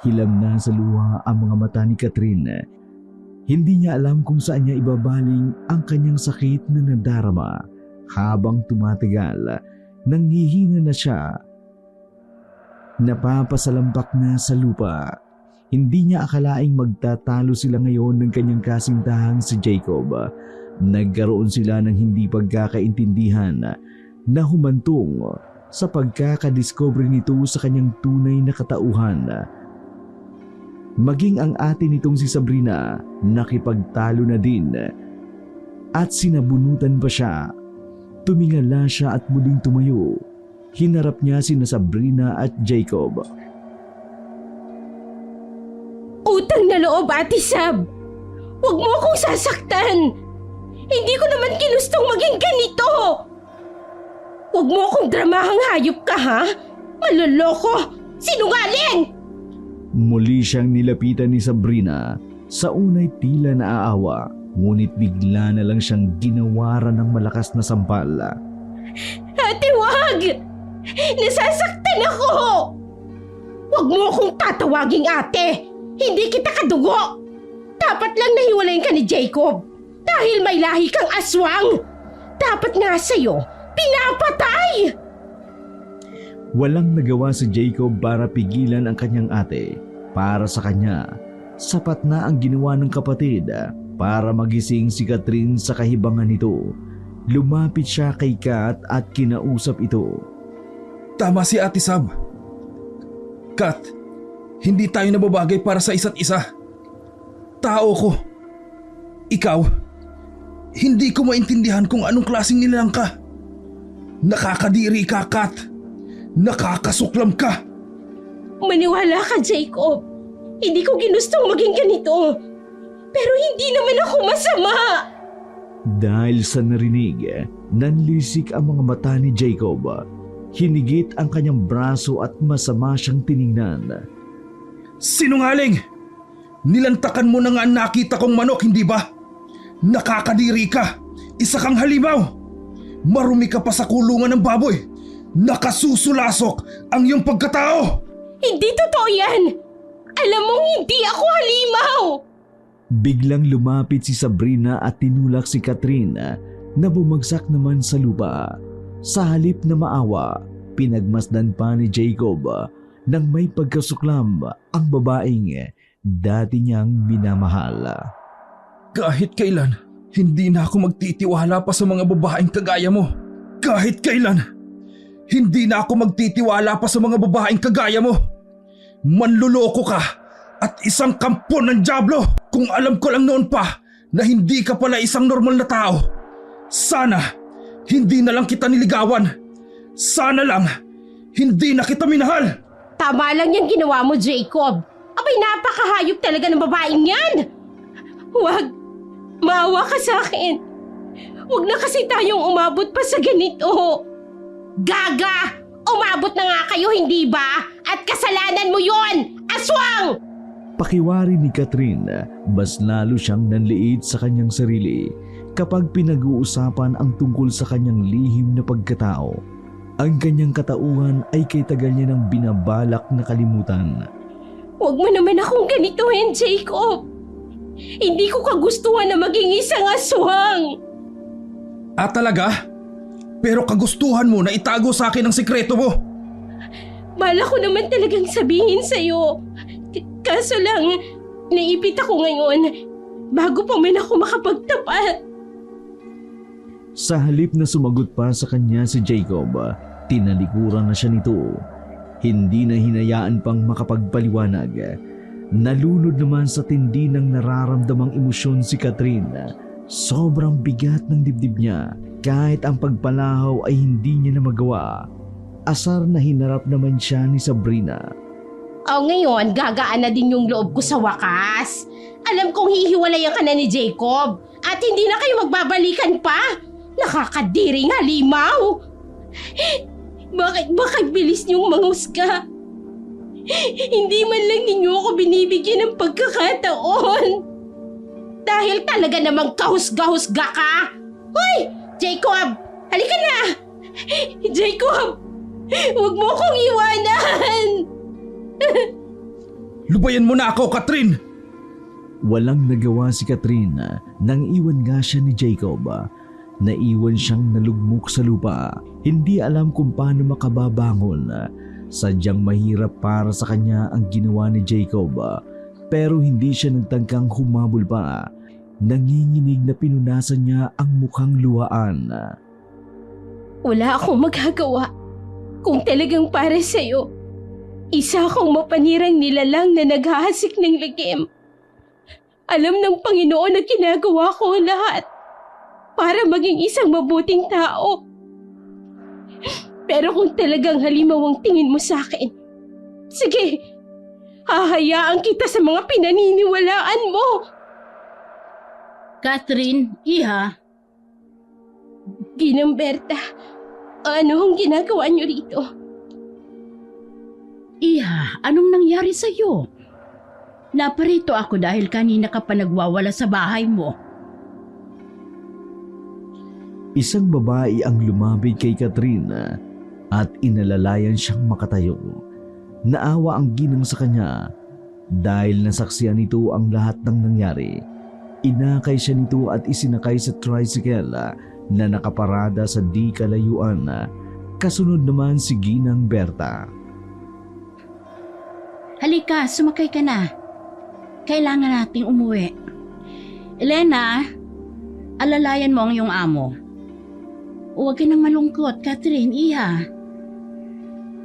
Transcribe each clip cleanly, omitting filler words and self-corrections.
Hilam na sa luha ang mga mata ni Catherine. Hindi niya alam kung saan niya ibabaling ang kanyang sakit na nadarama. Habang tumatagal, nanghihina na siya. Napapasalampak na sa lupa. Hindi niya akalaing magtatalo sila ngayon ng kanyang kasintahang si Jacob. Nagkaroon sila ng hindi pagkakaintindihan na humantong sa pagkakadiscover nito sa kanyang tunay na katauhan. Maging ang ate nitong si Sabrina nakipagtalo na din at sinabunutan pa siya. Tumingala siya at muling tumayo. Hinarap niya sina Sabrina at Jacob. Utang na loob, Ate Sab! Huwag mo akong sasaktan! Hindi ko naman kinustong maging ganito! Huwag mo akong dramahang hayop ka, ha? Maloloko! Sinungaling! Muli siyang nilapitan ni Sabrina. Sa unay tila naaawa, ngunit bigla na lang siyang ginawaran ng malakas na sampal. Ate, wag! Nasasaktan ako! Huwag mo akong tatawaging ate! Hindi kita kadugo! Dapat lang nahiwalayan ka ni Jacob dahil may lahi kang aswang! Dapat nga sa'yo, pinapatay! Walang nagawa si Jacob para pigilan ang kanyang ate. Para sa kanya, sapat na ang ginawa ng kapatid para magising si Catherine sa kahibangan nito. Lumapit siya kay Kat at kinausap ito. Tama si Ate Sab. Kat, hindi tayo nababagay para sa isa't isa. Tao ko. Ikaw, hindi ko maintindihan kung anong klaseng nilalang ka. Nakakadiri ka, Kat. Nakakasuklam ka. Maniwala ka, Jacob. Hindi ko ginustong maging ganito. Pero hindi naman ako masama. Dahil sa narinig, nanlisik ang mga mata ni Jacob. Hinigit ang kanyang braso at masama siyang tiningnan. Sinungaling! Nilantakan mo na nga ang nakita kong manok, hindi ba? Nakakadiri ka. Isa kang halimaw. Marumi ka pa sa kulungan ng baboy. Nakasusulasok ang iyong pagkatao! Hindi totoo yan! Alam mong hindi ako halimaw! Biglang lumapit si Sabrina at tinulak si Catherine na bumagsak naman sa lupa. Sa halip na maawa, pinagmasdan pa ni Jacob nang may pagkasuklam ang babaeng dati niyang minamahal. Kahit kailan, hindi na ako magtitiwala pa sa mga babaeng kagaya mo. Kahit kailan, hindi na ako magtitiwala pa sa mga babaeng kagaya mo. Manluloko ka at isang kampon ng dyablo. Kung alam ko lang noon pa na hindi ka pala isang normal na tao, sana hindi na lang kita niligawan. Sana lang hindi na kita minahal. Tama lang yung ginawa mo, Jacob. Abay, napakahayop talaga ng babaeng yan. Huwag, maawa ka sa akin. Huwag na kasi tayong umabot pa sa ganito. Gaga! Umabot na nga kayo, hindi ba? At kasalanan mo yon, aswang! Pakiwari ni Catherine, mas lalo siyang nanliit sa kanyang sarili kapag pinag-uusapan ang tungkol sa kanyang lihim na pagkatao. Ang kanyang katauhan ay kay tagal niya nang binabalak na kalimutan. Huwag mo naman akong ganituhin, Jacob. Hindi ko kagustuhan na maging isang aswang. Talaga? Pero kagustuhan mo na itago sa akin ang sikreto mo. Bala ko naman talagang sabihin sa'yo. Kaso lang, naipit ako ngayon bago pa man ako makapagtapat. Sa halip na sumagot pa sa kanya si Jacob, tinalikuran na siya nito. Hindi na hinayaan pang makapagpaliwanag. Nalunod naman sa tindi ng nararamdamang emosyon si Catherine. Sobrang bigat ng dibdib niya. Kahit ang pagpalahaw ay hindi niya na magawa. Asar na hinarap naman siya ni Sabrina. Ngayon, gagaan na din yung loob ko sa wakas. Alam kong hihiwalayan ka na ni Jacob at hindi na kayo magbabalikan pa. Nakakadiring halimaw. Bakit bilis niyong manghusga? Hindi man lang ninyo ako binibigyan ng pagkakataon. Dahil talaga namang kahusga-husga ka. Hoy! Jacob! Halika na! Jacob! Huwag mo akong iwanan! Lubayan mo na ako, Catherine! Walang nagawa si Catherine nang iwan nga siya ni Jacob. Naiwan siyang nalugmok sa lupa. Hindi alam kung paano makababangon. Sadyang mahirap para sa kanya ang ginawa ni Jacob. Pero hindi siya nagtangkang humabol pa. Nanginginig na pinunasan niya ang mukhang luhaan. Wala akong magagawa. Kung talagang para sa'yo, isa akong mapanirang nilalang na naghahasik ng lagim. Alam ng Panginoon na ginagawa ko ang lahat para maging isang mabuting tao. Pero kung talagang halimaw ang tingin mo sa akin, sige, hahayaan kita sa mga pinaniniwalaan mo. Catherine, iha, Ginang Berta, ano ang ginagawa niyo rito? iha, anong nangyari sa'yo? Naparito ako dahil kanina ka pa nagwawala sa bahay mo. Isang babae ang lumapit kay Catherine at inalalayan siyang makatayo. Naawa ang ginang sa kanya dahil nasaksiyan nito ang lahat ng nangyari. Inakay siya nito at isinakay sa tricycle na nakaparada sa di kalayuan. Kasunod naman si Ginang Berta. Halika, sumakay ka na. Kailangan nating umuwi. Elena, alalayan mo ang iyong amo. Huwag ka nang malungkot, Catherine, iha.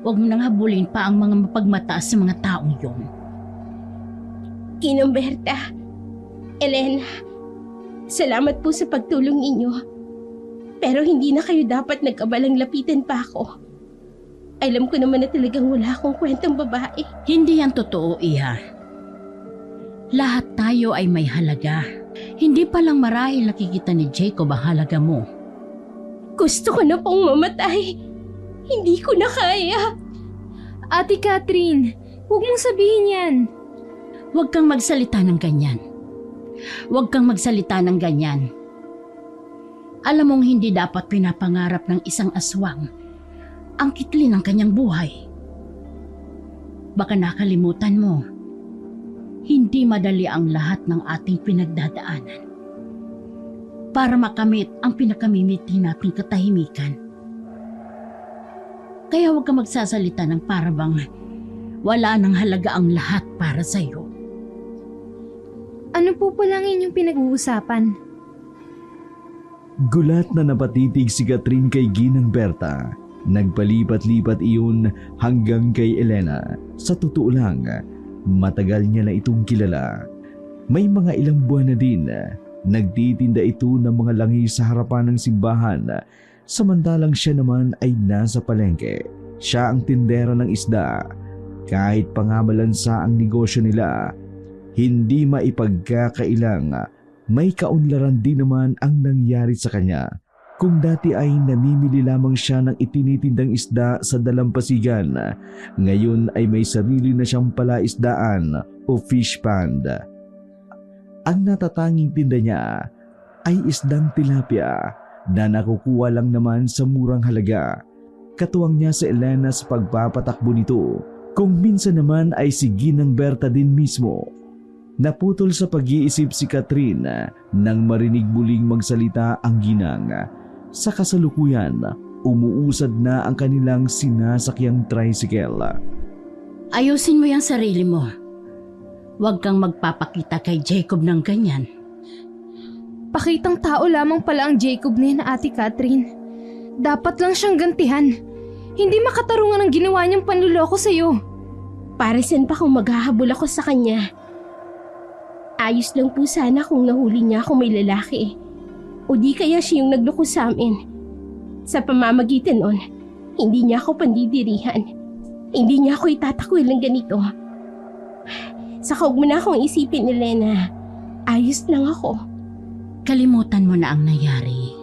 Huwag mo nang habulin pa ang mga mapagmataas sa mga taong yun. Ginang Berta, Elena, salamat po sa pagtulong ninyo. Pero hindi na kayo dapat nag-abalang lapitan pa ako. Alam ko naman na talagang wala akong kwentang babae. Hindi yan totoo, iha. Lahat tayo ay may halaga. Hindi pa lang marahil nakikita ni Jacob ang halaga mo. Gusto ko na pong mamatay. Hindi ko na kaya. Ate Catherine, huwag mong sabihin yan. Huwag kang magsalita ng ganyan. Huwag kang magsalita ng ganyan. Alam mong hindi dapat pinapangarap ng isang aswang ang kitli ng kanyang buhay. Baka nakalimutan mo, hindi madali ang lahat ng ating pinagdadaanan para makamit ang pinakamimiti nating katahimikan. Kaya huwag kang magsasalita ng parabang wala nang halaga ang lahat para sa'yo. Ano po pala ang inyong pinag-uusapan? Gulat na napatitig si Catherine kay Ginang Berta. Nagpalipat-lipat iyon hanggang kay Elena. Sa totoo lang, matagal niya na itong kilala. May mga ilang buwan na din nagtitinda ito ng mga langis sa harapan ng simbahan, samantalang siya naman ay nasa palengke. Siya ang tindera ng isda. Kahit pangamalansa ang negosyo nila, hindi maipagkakailang may kaunlaran din naman ang nangyari sa kanya. Kung dati ay namimili lamang siya ng itinitindang isda sa dalampasigan, ngayon ay may sarili na siyang palaisdaan o fish pond. Ang natatanging tinda niya ay isdang tilapia na nakukuha lang naman sa murang halaga. Katuwang niya si Elena sa pagpapatakbo nito, kung minsan naman ay si Ginang Berta din mismo. Naputol sa pag-iisip si Catherine nang marinig muling magsalita ang ginang. Sa kasalukuyan, umuusad na ang kanilang sinasakyang tricycle. Ayusin mo yung sarili mo. Huwag kang magpapakita kay Jacob ng ganyan. Pakitang tao lamang pala ang Jacob na yan, Ate Catherine. Dapat lang siyang gantihan. Hindi makatarungan ang ginawa niyang panluloko sa'yo. Para saan pa kung maghahabol ako sa kanya? Ayos lang po sana kung nahuli niya akong may lalaki. O di kaya siya yung nagloko sa amin. Sa pamamagitan nun, hindi niya ako pandidirihan. Hindi niya ako itatakwil ng ganito. Saka huwag mo na akong isipin, Elena. Ayos lang ako. Kalimutan mo na ang nangyari.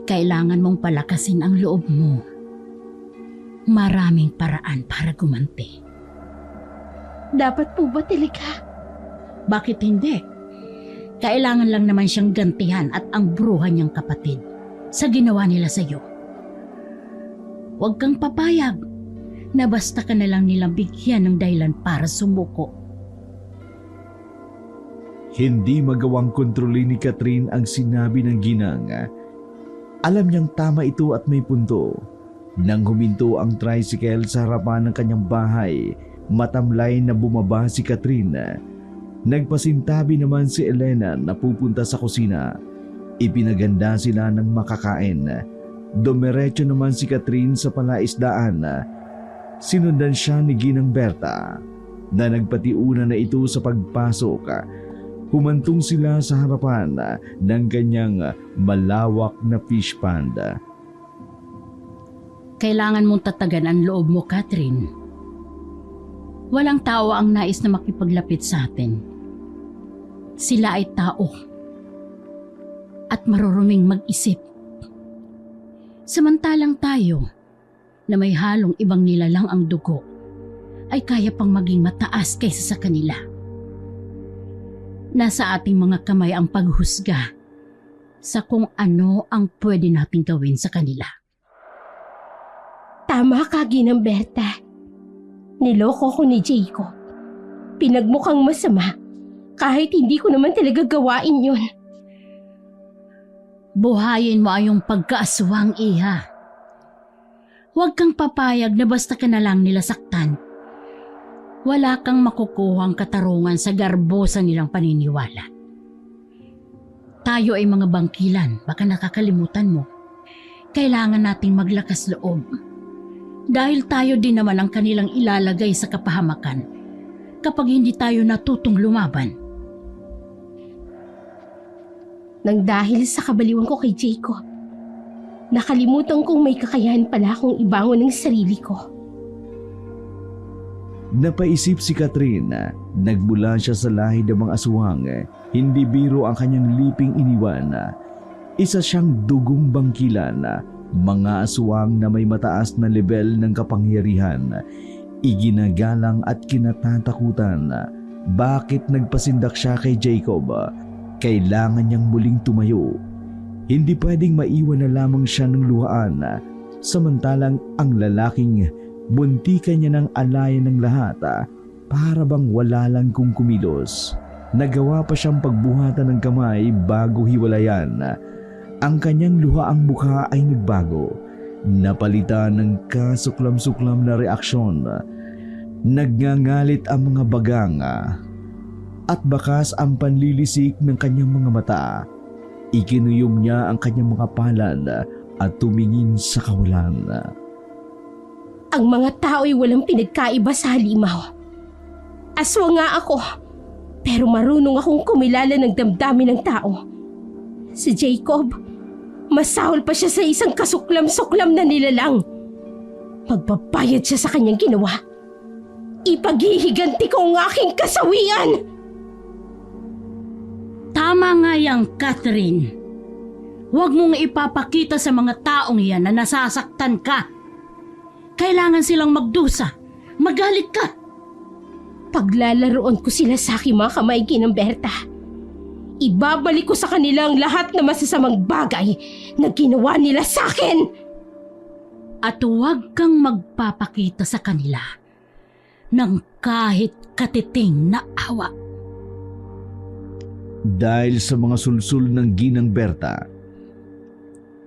Kailangan mong palakasin ang loob mo. Maraming paraan para gumanti. Dapat po ba talaga? Bakit hindi? Kailangan lang naman siyang gantihan at ang bruha niyang kapatid sa ginawa nila sa iyo. Huwag kang papayag na basta ka na lang nilang bigyan ng dahilan para sumuko. Hindi magawang kontrolin ni Catherine ang sinabi ng ginang. Alam niyang tama ito at may punto. Nang huminto ang tricycle sa harapan ng kanyang bahay, matamlay na bumaba si Catherine. Nagpasintabi naman si Elena na pupunta sa kusina. Ipinaganda sila ng makakain. Dumiretso naman si Catherine sa palaisdaan. Sinundan siya ni Ginang Berta na nagpatiuna na ito sa pagpasok. Humantong sila sa harapan ng kanyang malawak na fish pond. Kailangan mong tatagan ang loob mo, Catherine. Walang tao ang nais na makipaglapit sa atin. Sila ay tao at maruruming mag-isip. Samantalang tayo, na may halong ibang nilalang ang dugo, ay kaya pang maging mataas kaysa sa kanila. Nasa ating mga kamay ang paghusga sa kung ano ang pwede nating gawin sa kanila. Tama ka, Ginang Berta. Niloko ko ni Jacob. Pinagmukhang masama kahit hindi ko naman talaga gawain yun. Buhayin mo ay yung pagkaaswang, iha. Huwag kang papayag na basta ka na lang nila saktan. Wala kang makukuhang katarungan sa garbosa nilang paniniwala. Tayo ay mga bangkilan, baka nakakalimutan mo. Kailangan nating maglakas loob. Dahil tayo din naman ang kanilang ilalagay sa kapahamakan kapag hindi tayo natutong lumaban. Nang dahil sa kabaliwan ko kay Jacob, nakalimutan kong may kakayahan pala akong ibangon ng sarili ko. Napaisip si Catherine na nagmula siya sa lahi ng mga aswang. Hindi biro ang kanyang liping iniwan. Isa siyang dugong bangkilan, mga aswang na may mataas na level ng kapangyarihan. Iginagalang at kinatatakutan. Bakit nagpasindak siya kay Jacob? Kailangan niyang muling tumayo. Hindi pwedeng maiwan na lamang siya ng luhaan. Samantalang ang lalaking buntikan niya ng alayan ng lahat, para bang wala lang kung kumilos. Nagawa pa siyang pagbuhatan ng kamay bago hiwalayan. Ang kanyang luhaang mukha ay nagbago. Napalitan ng kasuklam-suklam na reaksyon. Nagngangalit ang mga bagang at bakas ang panlilisik ng kanyang mga mata. Ikinuyom niya ang kanyang mga palad at tumingin sa kawalan. Ang mga tao'y walang pinagkaiba sa halimaw. Aswang nga ako, pero marunong akong kumilala ng damdamin ng tao. Si Jacob, masahol pa siya sa isang kasuklam-suklam na nilalang. Magbabayad siya sa kanyang ginawa. Ipaghihiganti ko ang aking kasawian! Tama nga yang, Catherine. Huwag mong ipapakita sa mga taong iyan na nasasaktan ka. Kailangan silang magdusa. Magalit ka. Paglalaroon ko sila sa aking mga kamay, Ginang Berta. Ibabalik ko sa kanila ang lahat na masasamang bagay na ginawa nila sa akin. At huwag kang magpapakita sa kanila ng kahit katiting na awa. Dahil sa mga sulsul ng Ginang Berta,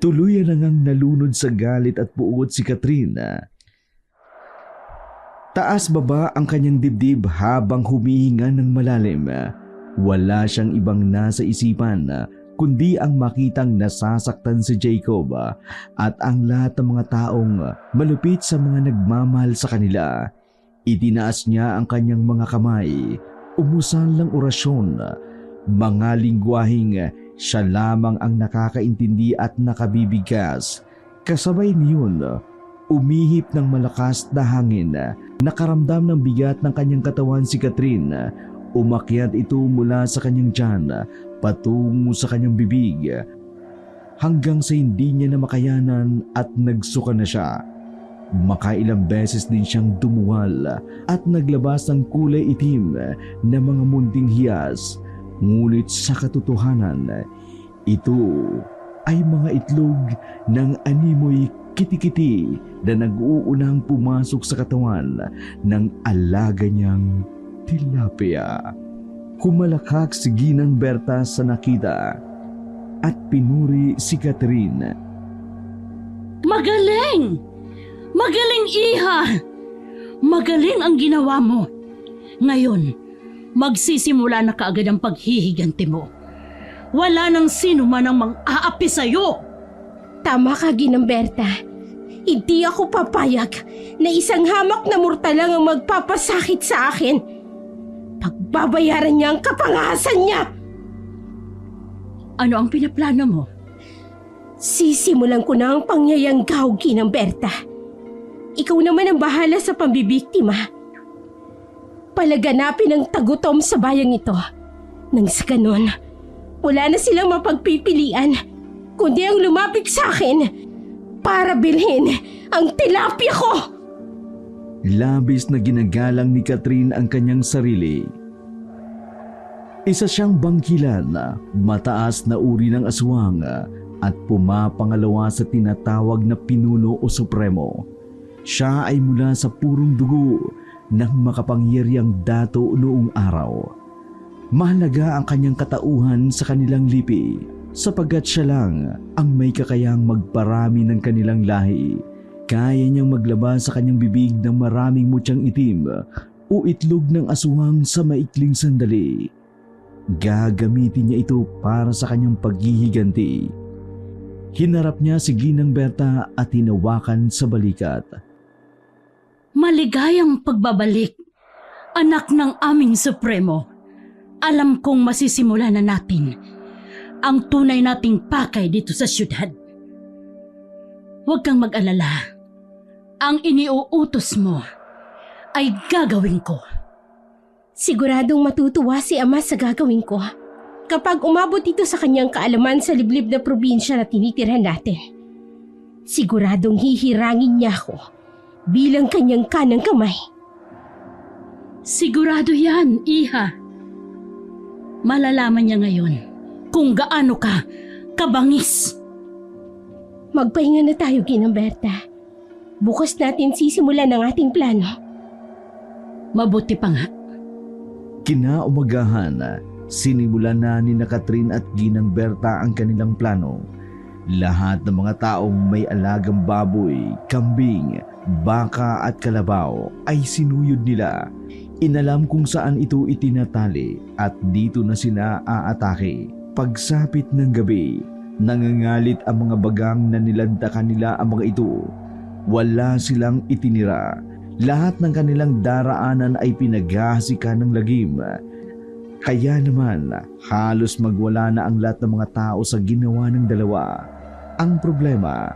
tuluyan na ngang nalunod sa galit at puot si Catherine. Taas-baba ang kanyang dibdib habang humihinga ng malalim. Wala siyang ibang nasa isipan kundi ang makitang nasasaktan si Jacob at ang lahat ng mga taong malupit sa mga nagmamahal sa kanila. Itinaas niya ang kanyang mga kamay, umusal ng orasyon, mga lingwaheng siya lamang ang nakakaintindi at nakabibigkas. Kasabay niyon, umihip ng malakas na hangin. Nakaramdam ng bigat ng kanyang katawan si Catherine. Umakyat ito mula sa kanyang tiyan patungo sa kanyang bibig hanggang sa hindi niya na makayanan at nagsuka na siya. Makailang beses din siyang dumuwal at naglabas ng kulay itim na mga munting hiyas. Ngunit sa katotohanan, ito ay mga itlog ng animoy kitikiti na nag-uunang pumasok sa katawan ng alaga niyang tilapia. Humalakak si Ginang Berta sa nakita at pinuri si Catherine. Magaling! Magaling, Iha! Magaling ang ginawa mo. Ngayon, magsisimula na kaagad ang paghihiganti mo. Wala nang sino man ang mang-aapi sa'yo. Tama ka, Ginang Berta. Hindi ako papayag na isang hamak na mortal lang ang magpapasakit sa akin. Pagbabayaran niya ang kapangasan niya. Ano ang pinaplano mo? Sisimulan ko na ang pangyayanggaw, Ginang Berta. Ikaw naman ang bahala sa pambibiktima. Palaganapin ang tagutom sa bayang ito. Nang sa ganon, wala na silang mapagpipilian, kundi ang lumapit sa akin para bilhin ang tilapia ko. Labis na ginagalang ni Catherine ang kanyang sarili. Isa siyang bangkilan, mataas na uri ng aswang at pumapangalawa sa tinatawag na pinuno o supremo. Siya ay mula sa purong dugo ng makapangyariang dato noong araw. Mahalaga ang kanyang katauhan sa kanilang lipi sapagkat siya lang ang may kakayang magparami ng kanilang lahi. Kaya niyang maglabas sa kanyang bibig ng maraming mutyang itim o itlog ng aswang sa maikling sandali. Gagamitin niya ito para sa kanyang paghihiganti. Hinarap niya si Ginang Berta at hinawakan sa balikat. Maligayang pagbabalik, anak ng aming supremo. Alam kong masisimulan na natin ang tunay nating pakay dito sa syudad. Huwag kang mag-alala. Ang iniuutos mo ay gagawin ko. Siguradong matutuwa si Ama sa gagawin ko kapag umabot ito sa kanyang kaalaman sa liblib na probinsya na tinitirhan natin. Siguradong hihirangin niya ako bilang kanyang kanang kamay. Sigurado yan, Iha. Malalaman niya ngayon kung gaano ka kabangis. Magpahinga na tayo, Ginang Berta. Bukas natin sisimulan ang ating plano. Mabuti pa nga. Kinaumagahan, sinimulan na ni Catherine at Ginang Berta ang kanilang plano. Lahat ng mga taong may alagang baboy, kambing, baka at kalabaw ay sinuyod nila. Inalam kung saan ito itinatali at dito na sila aatake. Pagsapit ng gabi, nangangalit ang mga bagang na nilantakan nila ang mga ito. Wala silang itinira. Lahat ng kanilang daraanan ay pinaghahasikan ng lagim. Kaya naman, halos magwala na ang lahat ng mga tao sa ginawa ng dalawa. Ang problema,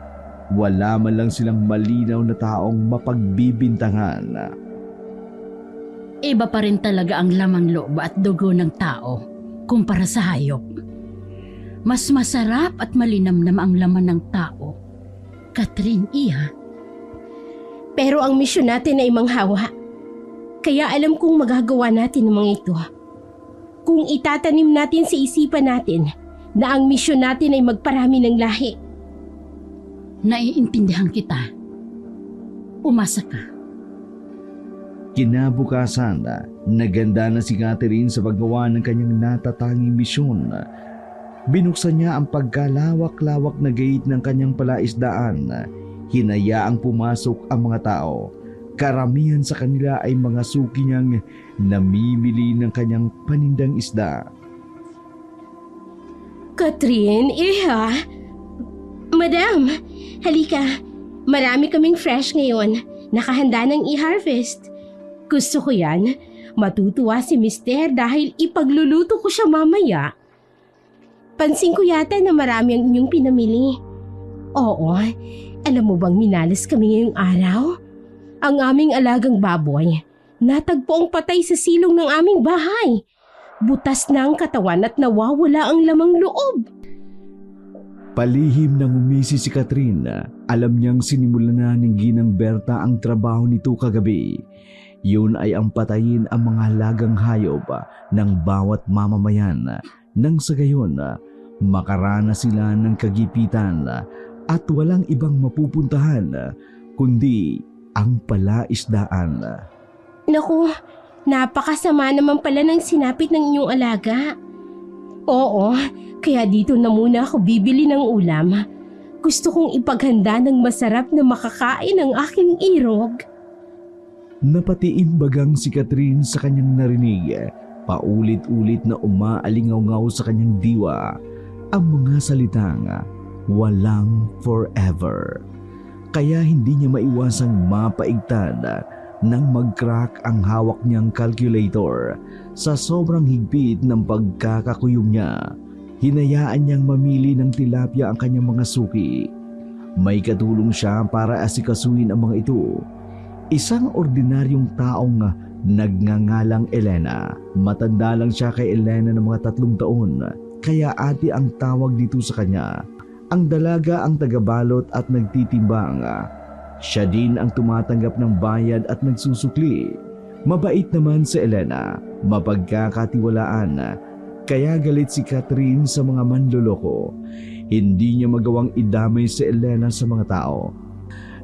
wala man lang silang malinaw na taong mapagbibintangan. Iba pa rin talaga ang lamang loob at dugo ng tao kumpara sa hayop. Mas masarap at malinamnam ang laman ng tao. Catherine, Iha. Pero ang misyon natin ay manghawa. Kaya alam kong magagawa natin ang mga ito. Kung itatanim natin sa isipan natin na ang misyon natin ay magparami ng lahi. Naiintindihan kita. Umasa ka. Kinabukasan, naganda na si Catherine sa paggawa ng kanyang natatanging misyon. Binuksan niya ang pagkalawak-lawak na gate ng kanyang palaisdaan. Hinayaang pumasok ang mga tao. Karamihan sa kanila ay mga suki niyang namimili ng kanyang panindang isda. Catherine, Iha. Madam, halika. Marami kaming fresh ngayon. Nakahanda ng i-harvest. Gusto ko yan. Matutuwa si Mister dahil ipagluluto ko siya mamaya. Pansin ko yata na marami ang inyong pinamili. Oo, alam mo bang minalas kami ngayong araw? Ang aming alagang baboy, natagpo ang patay sa silong ng aming bahay. Butas na ang katawan at nawawala ang lamang loob. Palihim nang umisi si Catherine. Alam niyang sinimulan na ni Ginang Berta ang trabaho nito kagabi. Yun ay ang patayin ang mga halagang hayop ng bawat mamamayan. Nang sa gayon, makaranas sila ng kagipitan at walang ibang mapupuntahan kundi ang palaisdaan. Naku, napakasama naman pala ng sinapit ng inyong alaga. Oo, kaya dito na muna ako bibili ng ulam. Gusto kong ipaghanda ng masarap na makakain ng aking irog. Napatiimbagang si Catherine sa kanyang narinig. Paulit-ulit na umaalingaw-ngaw sa kanyang diwa ang mga salitang walang forever. Kaya hindi niya maiwasang mapaigtad nang mag-crack ang hawak niyang calculator sa sobrang higpit ng pagkakakuyog niya. Hinayaan niyang mamili ng tilapia ang kanyang mga suki. May katulong siya para asikasuhin ang mga ito. Isang ordinaryong taong nagngangalang Elena. Matanda lang siya kay Elena ng mga 3 taon, kaya ate ang tawag dito sa kanya. Ang dalaga ang tagabalot at nagtitimbang. Siya din ang tumatanggap ng bayad at nagsusukli. Mabait naman si Elena, mapagkakatiwalaan. Kaya galit si Catherine sa mga manloloko. Hindi niya magawang idamay si Elena sa mga tao.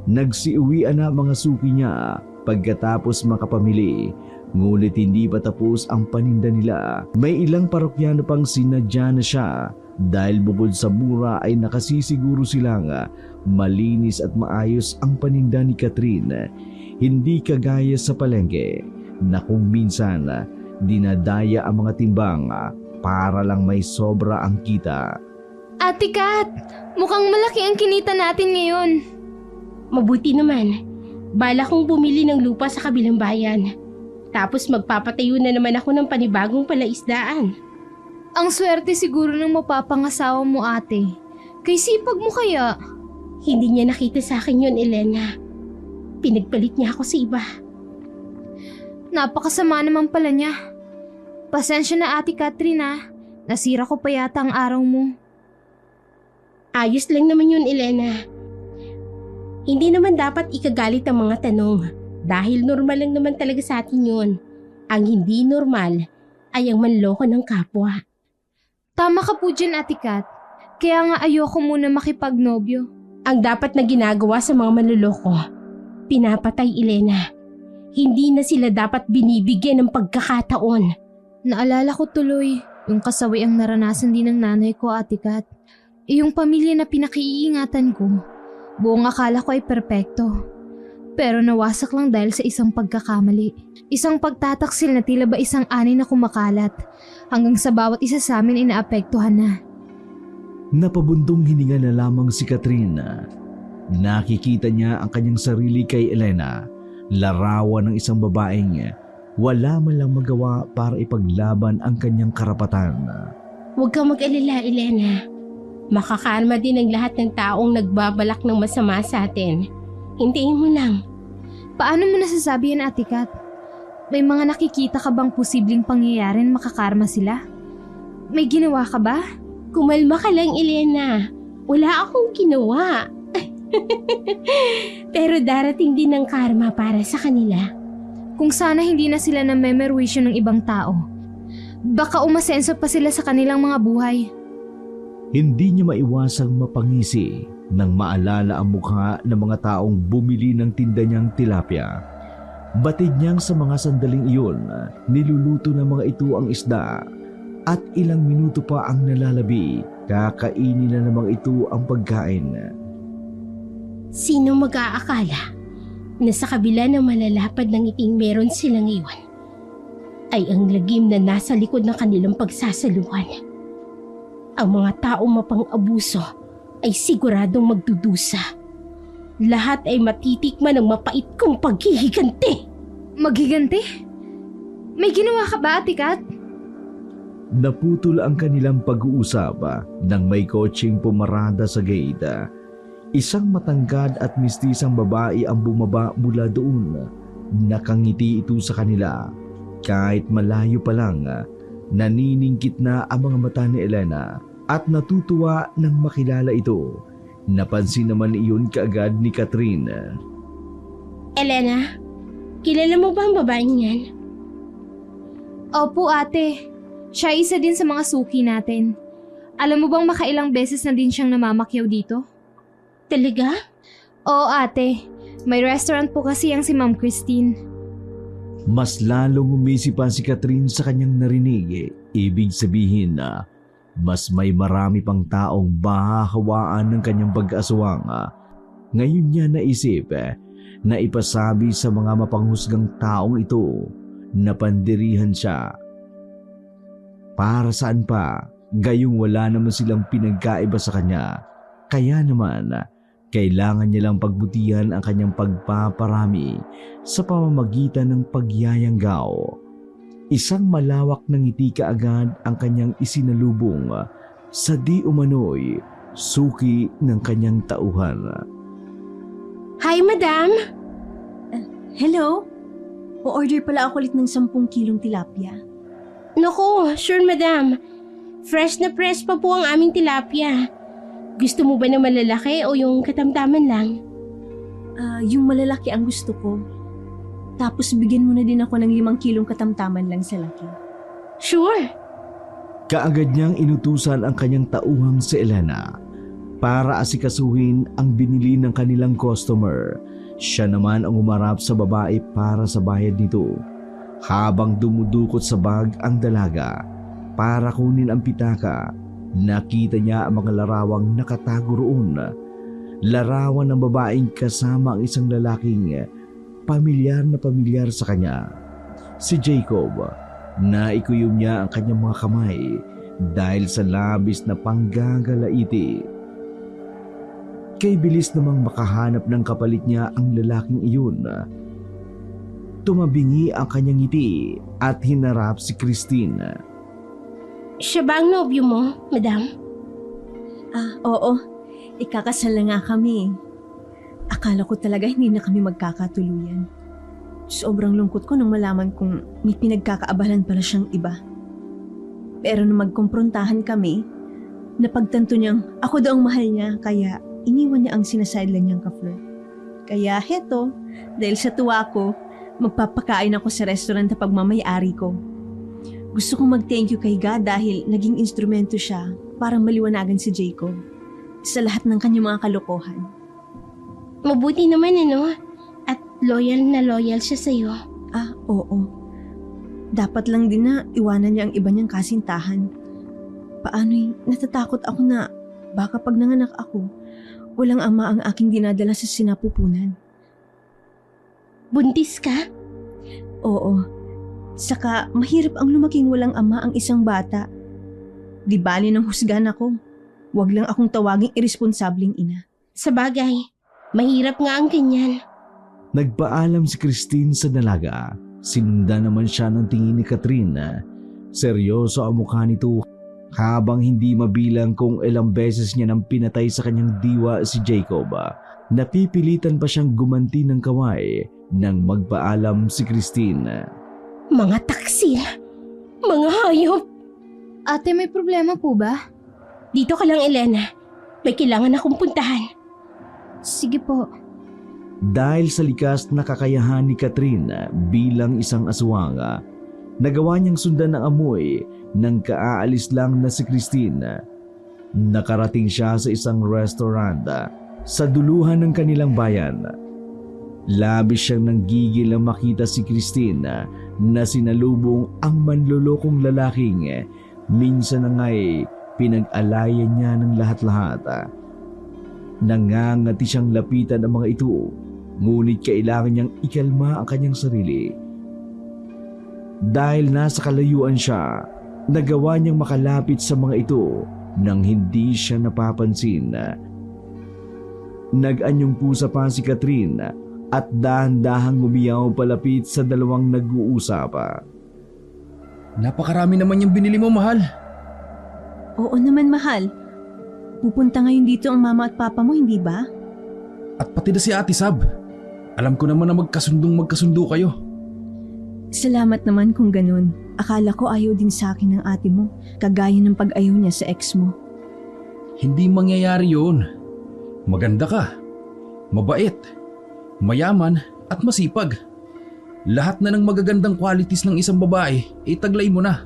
Nagsiuwian na mga suki niya pagkatapos makapamili. Ngunit hindi pa tapos ang paninda nila. May ilang parokyano pang sinadya na siya dahil bukod sa mura ay nakasisiguro silang malinis at maayos ang paninda ni Catherine. Hindi kagaya sa palengke na kung minsan dinadaya ang mga timbang para lang may sobra ang kita. Ate Kat, mukhang malaki ang kinita natin ngayon. Mabuti naman. Bala kong bumili ng lupa sa kabilang bayan. Tapos magpapatayo na naman ako ng panibagong palaisdaan. Ang swerte siguro ng mapapangasawa mo, ate. Kay sipag mo kaya. Hindi niya nakita sa akin yun, Elena. Pinagpalit niya ako sa iba. Napakasama naman pala niya. Pasensya na, Ate Catherine, ha. Nasira ko pa yata ang araw mo. Ayos lang naman yun, Elena. Hindi naman dapat ikagalit ang mga tanong dahil normal lang naman talaga sa atin yun. Ang hindi normal ay ang manloko ng kapwa. Tama ka po dyan, Ate Kat. Kaya nga ayoko muna makipagnobyo. Ang dapat na ginagawa sa mga manloloko, pinapatay, Elena. Hindi na sila dapat binibigyan ng pagkakataon. Naalala ko tuloy yung kasawi ang naranasan din ng nanay ko, Ate Kat. Yung pamilya na pinakiingatan ko, buong akala ko ay perpekto. Pero nawasak lang dahil sa isang pagkakamali. Isang pagtataksil na tila ba isang ani na kumakalat. Hanggang sa bawat isa sa amin ay naapektuhan na. Napabundong hininga na lamang si Catherine. Nakikita niya ang kanyang sarili kay Elena. Larawan ng isang babaeng wala man lang magawa para ipaglaban ang kanyang karapatan. Huwag kang mag-alala, Elena. Makakarma din ang lahat ng taong nagbabalak ng masama sa atin. Hintayin mo lang. Paano mo nasasabi yan, Ate Kat? May mga nakikita ka bang posibleng pangyayari na makakarma sila? May ginawa ka ba? Kumalma ka lang, Elena. Wala akong ginawa. Pero darating din ang karma para sa kanila. Kung sana hindi na sila namemerwisyo ng ibang tao, baka umasenso pa sila sa kanilang mga buhay. Hindi niya maiwasang mapangisi nang maalala ang mukha ng mga taong bumili ng tinda niyang tilapia. Batid niyang sa mga sandaling iyon, niluluto ng mga ito ang isda at ilang minuto pa ang nalalabi, kakainin na namang ito ang pagkain. Sino mag-aakala na sa kabila ng malalapad ng ngiting meron sila ngayon ay ang lagim na nasa likod ng kanilang pagsasaluhan. Ang mga taong mapang-abuso ay siguradong magdudusa. Lahat ay matitikman ng mapait kong paghihiganti. Maghiganti? May ginawa ka ba, Ate Kat? Naputol ang kanilang pag-uusap nang may kotseng pumarada sa gate. Isang matangkad at mistisang babae ang bumaba mula doon. Nakangiti ito sa kanila. Kahit malayo pa lang, naniningkit na ang mga mata ni Elena at natutuwa nang makilala ito. Napansin naman iyon kaagad ni Catherine. Elena, kilala mo ba ang babaeng yan? Opo, ate. Siya isa din sa mga suki natin. Alam mo bang makailang beses na din siyang namamakyaw dito? Talaga? Oo ate, may restaurant po kasi ang si Ma'am Christine. Mas lalong umisi pa si Catherine sa kanyang narinig. Ibig sabihin na mas may marami pang taong mahahawaan ng kanyang pag-aswang. Ngayon niya naisip na ipasabi sa mga mapanghusgang taong ito na pandirihan siya. Para saan pa? Gayong wala naman silang pinagkaiba sa kanya. Kaya naman, kailangan niya lang pagbutihan ang kanyang pagpaparami sa pamamagitan ng pagyayanggaw. Isang malawak na ngiti kaagad ang kanyang isinalubong sa di umano'y suki ng kanyang tauhan. Hi, madam! Hello? O-order pala ako ulit ng 10 kilong tilapia. Naku, sure madam. Fresh na fresh pa po ang aming tilapia. Gusto mo ba na malalaki o yung katamtaman lang? Yung malalaki ang gusto ko. Tapos bigyan mo na din ako ng 5 kilong katamtaman lang sa laki. Sure. Kaagad niyang inutusan ang kanyang tauhang si Elena para asikasuhin ang binili ng kanilang customer. Siya naman ang umarap sa babae para sa bayad nito, habang dumudukot sa bag ang dalaga para kunin ang pitaka. Nakita niya ang mga larawang nakatago roon. Larawan ng babaeng kasama ang isang lalaking pamilyar na pamilyar sa kanya. Si Jacob. Naikuyom niya ang kanyang mga kamay dahil sa labis na panggagalaiti. Kay bilis namang makahanap ng kapalit niya ang lalaking iyon. Tumabingi ang kanyang ngiti at hinarap si Christine. Siya ba ang nobyo mo, madam? Oo. Ikakasal na nga kami. Akala ko talaga hindi na kami magkakatuluyan. Sobrang lungkot ko nang malaman kong may pinagkakaabalan pala siyang iba. Pero nung magkumprontahan kami, napagtanto niyang ako daw ang mahal niya, kaya iniwan niya ang sinasideline niyang ka-flirt. Kaya heto, dahil sa tuwa ko, magpapakain ako sa restaurant na pagmamayari ko. Gusto kong mag-thank you kay God dahil naging instrumento siya para maliwanagan si Jacob sa lahat ng kanyang mga kalokohan. Mabuti naman at loyal na loyal siya sa'yo. Oo. Dapat lang din na iwanan niya ang iba niyang kasintahan. Paano'y natatakot ako na baka pag nanganak ako, walang ama ang aking dinadala sa sinapupunan. Buntis ka? Oo. Saka mahirap ang lumaking walang ama ang isang bata. Di bali ng husgahan ako. Huwag lang akong tawaging irresponsabling ina. Sa bagay, mahirap nga ang ganyan. Nagpaalam si Christine sa dalaga. Sinundan naman siya ng tingin ni Catherine. Seryoso ang mukha nito habang hindi mabilang kung ilang beses niya nang pinatay sa kanyang diwa si Jacob. Napipilitan pa siyang gumanti ng kaway nang magpaalam si Christine. Mga taksil! Mga hayop! Ate, may problema po ba? Dito ka lang, Elena. May kailangan akong puntahan. Sige po. Dahil sa likas na kakayahan ni Catherine bilang isang aswang, nagawa niyang sundan ng amoy nang kaaalis lang na si Christine. Nakarating siya sa isang restaurant sa duluhan ng kanilang bayan. Labis siyang nanggigil na makita si Christine na sinalubong ang manlolokong lalaking minsan na nga'y pinag-alayan niya ng lahat-lahat. Nangangati siyang lapitan ang mga ito, ngunit kailangan niyang ikalma ang kanyang sarili. Dahil nasa kalayuan siya, nagawa niyang makalapit sa mga ito nang hindi siya napapansin. Nag-anyong pusa pa si Catherine at dahan-dahang umiyaw palapit sa dalawang nag-uusap. Napakarami naman yung binili mo, mahal. Oo naman, mahal. Pupunta ngayon dito ang mama at papa mo, hindi ba? At pati na si Ate Sab. Alam ko naman na magkasundo kayo. Salamat naman kung ganun. Akala ko ayaw din sa akin ng ate mo, kagaya ng pag-ayaw niya sa ex mo. Hindi mangyayari yun. Maganda ka. Mabait. Mayaman at masipag. Lahat na ng magagandang qualities ng isang babae, itaglay mo na.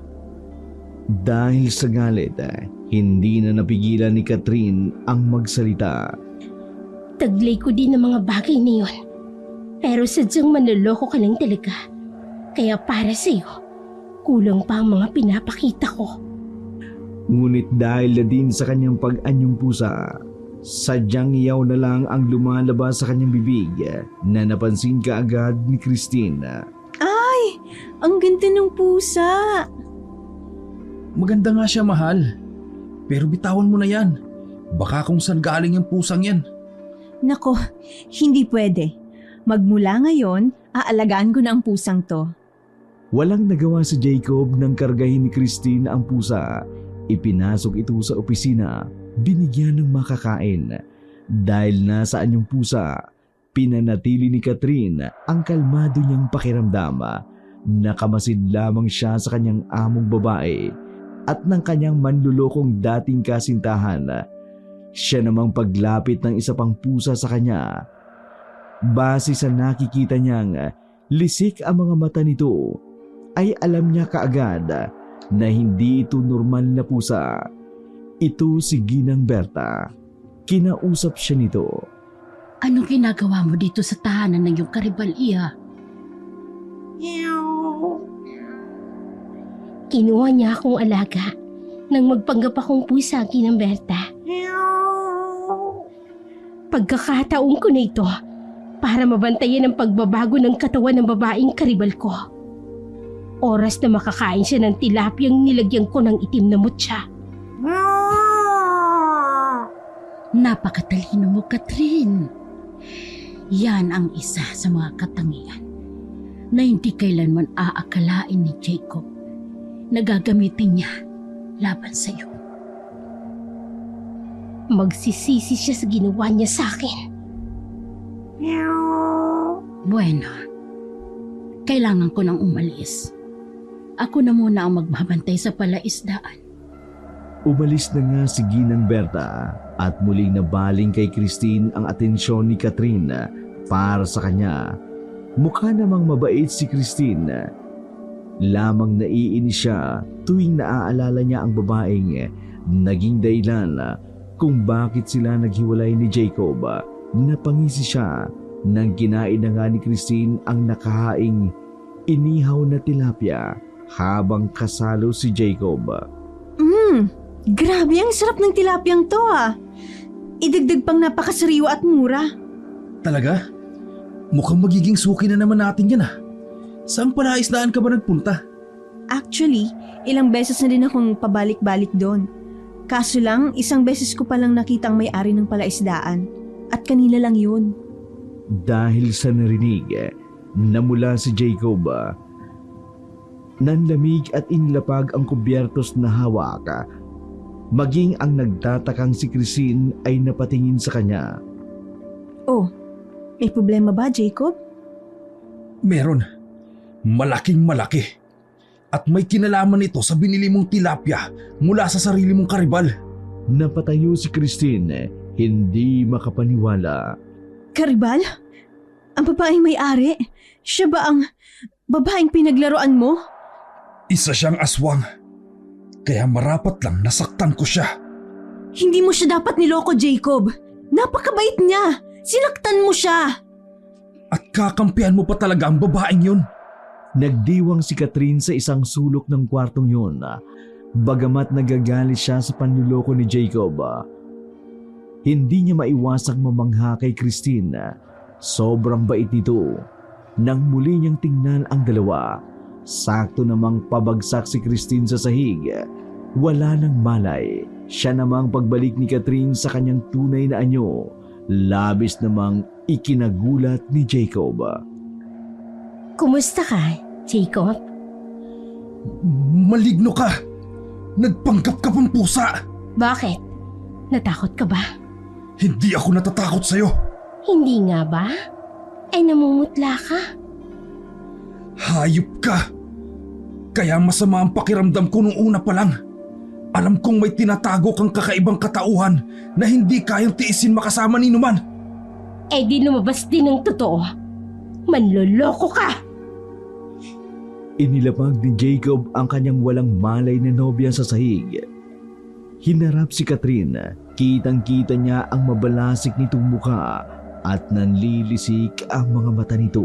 Dahil sa galit, hindi na napigilan ni Catherine ang magsalita. Taglay ko din ng mga bagay na yun. Pero sadyang manloloko ka lang talaga. Kaya para sa'yo, kulang pa ang mga pinapakita ko. Ngunit dahil na din sa kanyang pag-anyong pusa, sadyang iyaw na lang ang lumalabas sa kanyang bibig na napansin kaagad ni Christine. Ay, ang ganda ng pusa. Maganda nga siya, mahal. Pero bitawan mo na yan. Baka kung saan galing yung pusang yan. Nako, hindi pwede. Magmula ngayon, aalagaan ko na ang pusang to. Walang nagawa si Jacob nang kargahin ni Christine ang pusa. Ipinasok ito sa opisina, binigyan ng makakain. Dahil nasa anyong pusa, pinanatili ni Catherine ang kalmado niyang pakiramdam. Nakamasid lamang siya sa kanyang among babae at ng kanyang manlulokong dating kasintahan. Siya namang paglapit ng isa pang pusa sa kanya. Base sa nakikita niyang lisik ang mga mata nito, ay alam niya kaagad na hindi ito normal na pusa. Ito si Ginang Berta. Kinausap siya nito. Anong ginagawa mo dito sa tahanan ng iyong karibal, Iha? Kinuha niya akong alaga nang magpanggap akong pusa, Ginang Berta. Pagkakataon ko na ito para mabantayan ang pagbabago ng katawan ng babaeng karibal ko. Oras na makakain siya ng tilapiyang nilagyan ko ng itim na mutya. Napakatalino mo, Catherine. Yan ang isa sa mga katangian na hindi kailanman aakalain ni Jacob na gagamitin niya laban sa iyo. Magsisisi siya sa ginawa niya sa akin. Bueno, kailangan ko nang umalis. Ako na muna ang magbabantay sa palaisdaan. Umalis na nga si Ginang Berta at muling nabaling kay Christine ang atensyon ni Catherine para sa kanya. Mukha namang mabait si Christine. Lamang naiinis siya tuwing naaalala niya ang babaeng naging dahilan kung bakit sila naghiwalay ni Jacob. Napangisi siya nang kinain na nga ni Christine ang nakahaing inihaw na tilapia habang kasalo si Jacob. Grabe ang sarap ng tilapiyang to ah. Idagdag pang napakasariwa at mura. Talaga? Mukhang magiging suki na naman natin yan ah. Saan palaisdaan ka ba nagpunta? Actually, ilang beses na din akong pabalik-balik doon. Kaso lang, isang beses ko palang nakitang may-ari ng palaisdaan. At kanila lang yun. Dahil sa narinig na mula si Jacob, nanlamig at inilapag ang kubyertos na hawak. Maging ang nagtatakang si Christine ay napatingin sa kanya. Oh, may problema ba, Jacob? Meron. Malaking malaki. At may kinalaman ito sa binili mong tilapia mula sa sarili mong karibal. Napatayo si Christine, hindi makapaniwala. Karibal? Ang babaeng may-ari? Siya ba ang babaeng pinaglaruan mo? Isa siyang aswang. Kaya marapat lang nasaktan ko siya. Hindi mo siya dapat niloko, Jacob. Napakabait niya. Sinaktan mo siya. At kakampihan mo pa talaga ang babaeng yun. Nagdiwang si Catherine sa isang sulok ng kwartong yun. Bagamat nagagalit siya sa panluloko ni Jacob, hindi niya maiwasang mamangha kay Christine. Sobrang bait nito. Nang muli niyang tingnan ang dalawa, sakto namang pabagsak si Christine sa sahig. Wala nang malay. Siya namang pagbalik ni Catherine sa kanyang tunay na anyo, labis namang ikinagulat ni Jacob. Kumusta ka, Jacob? Maligno ka! Nagpanggap ka pang pusa! Bakit? Natakot ka ba? Hindi ako natatakot sa'yo! Hindi nga ba? Ay namumutla ka. Hayop ka! Kaya masama ang pakiramdam ko nung una pa lang. Alam kong may tinatago kang kakaibang katauhan na hindi kayang tiisin makasama ni Numan. Eh di lumabas din ang totoo. Manloloko ka! Inilapag ni Jacob ang kanyang walang malay na nobya sa sahig. Hinarap si Catherine, kitang-kita niya ang mabalasik nitong mukha at nanlilisik ang mga mata nito.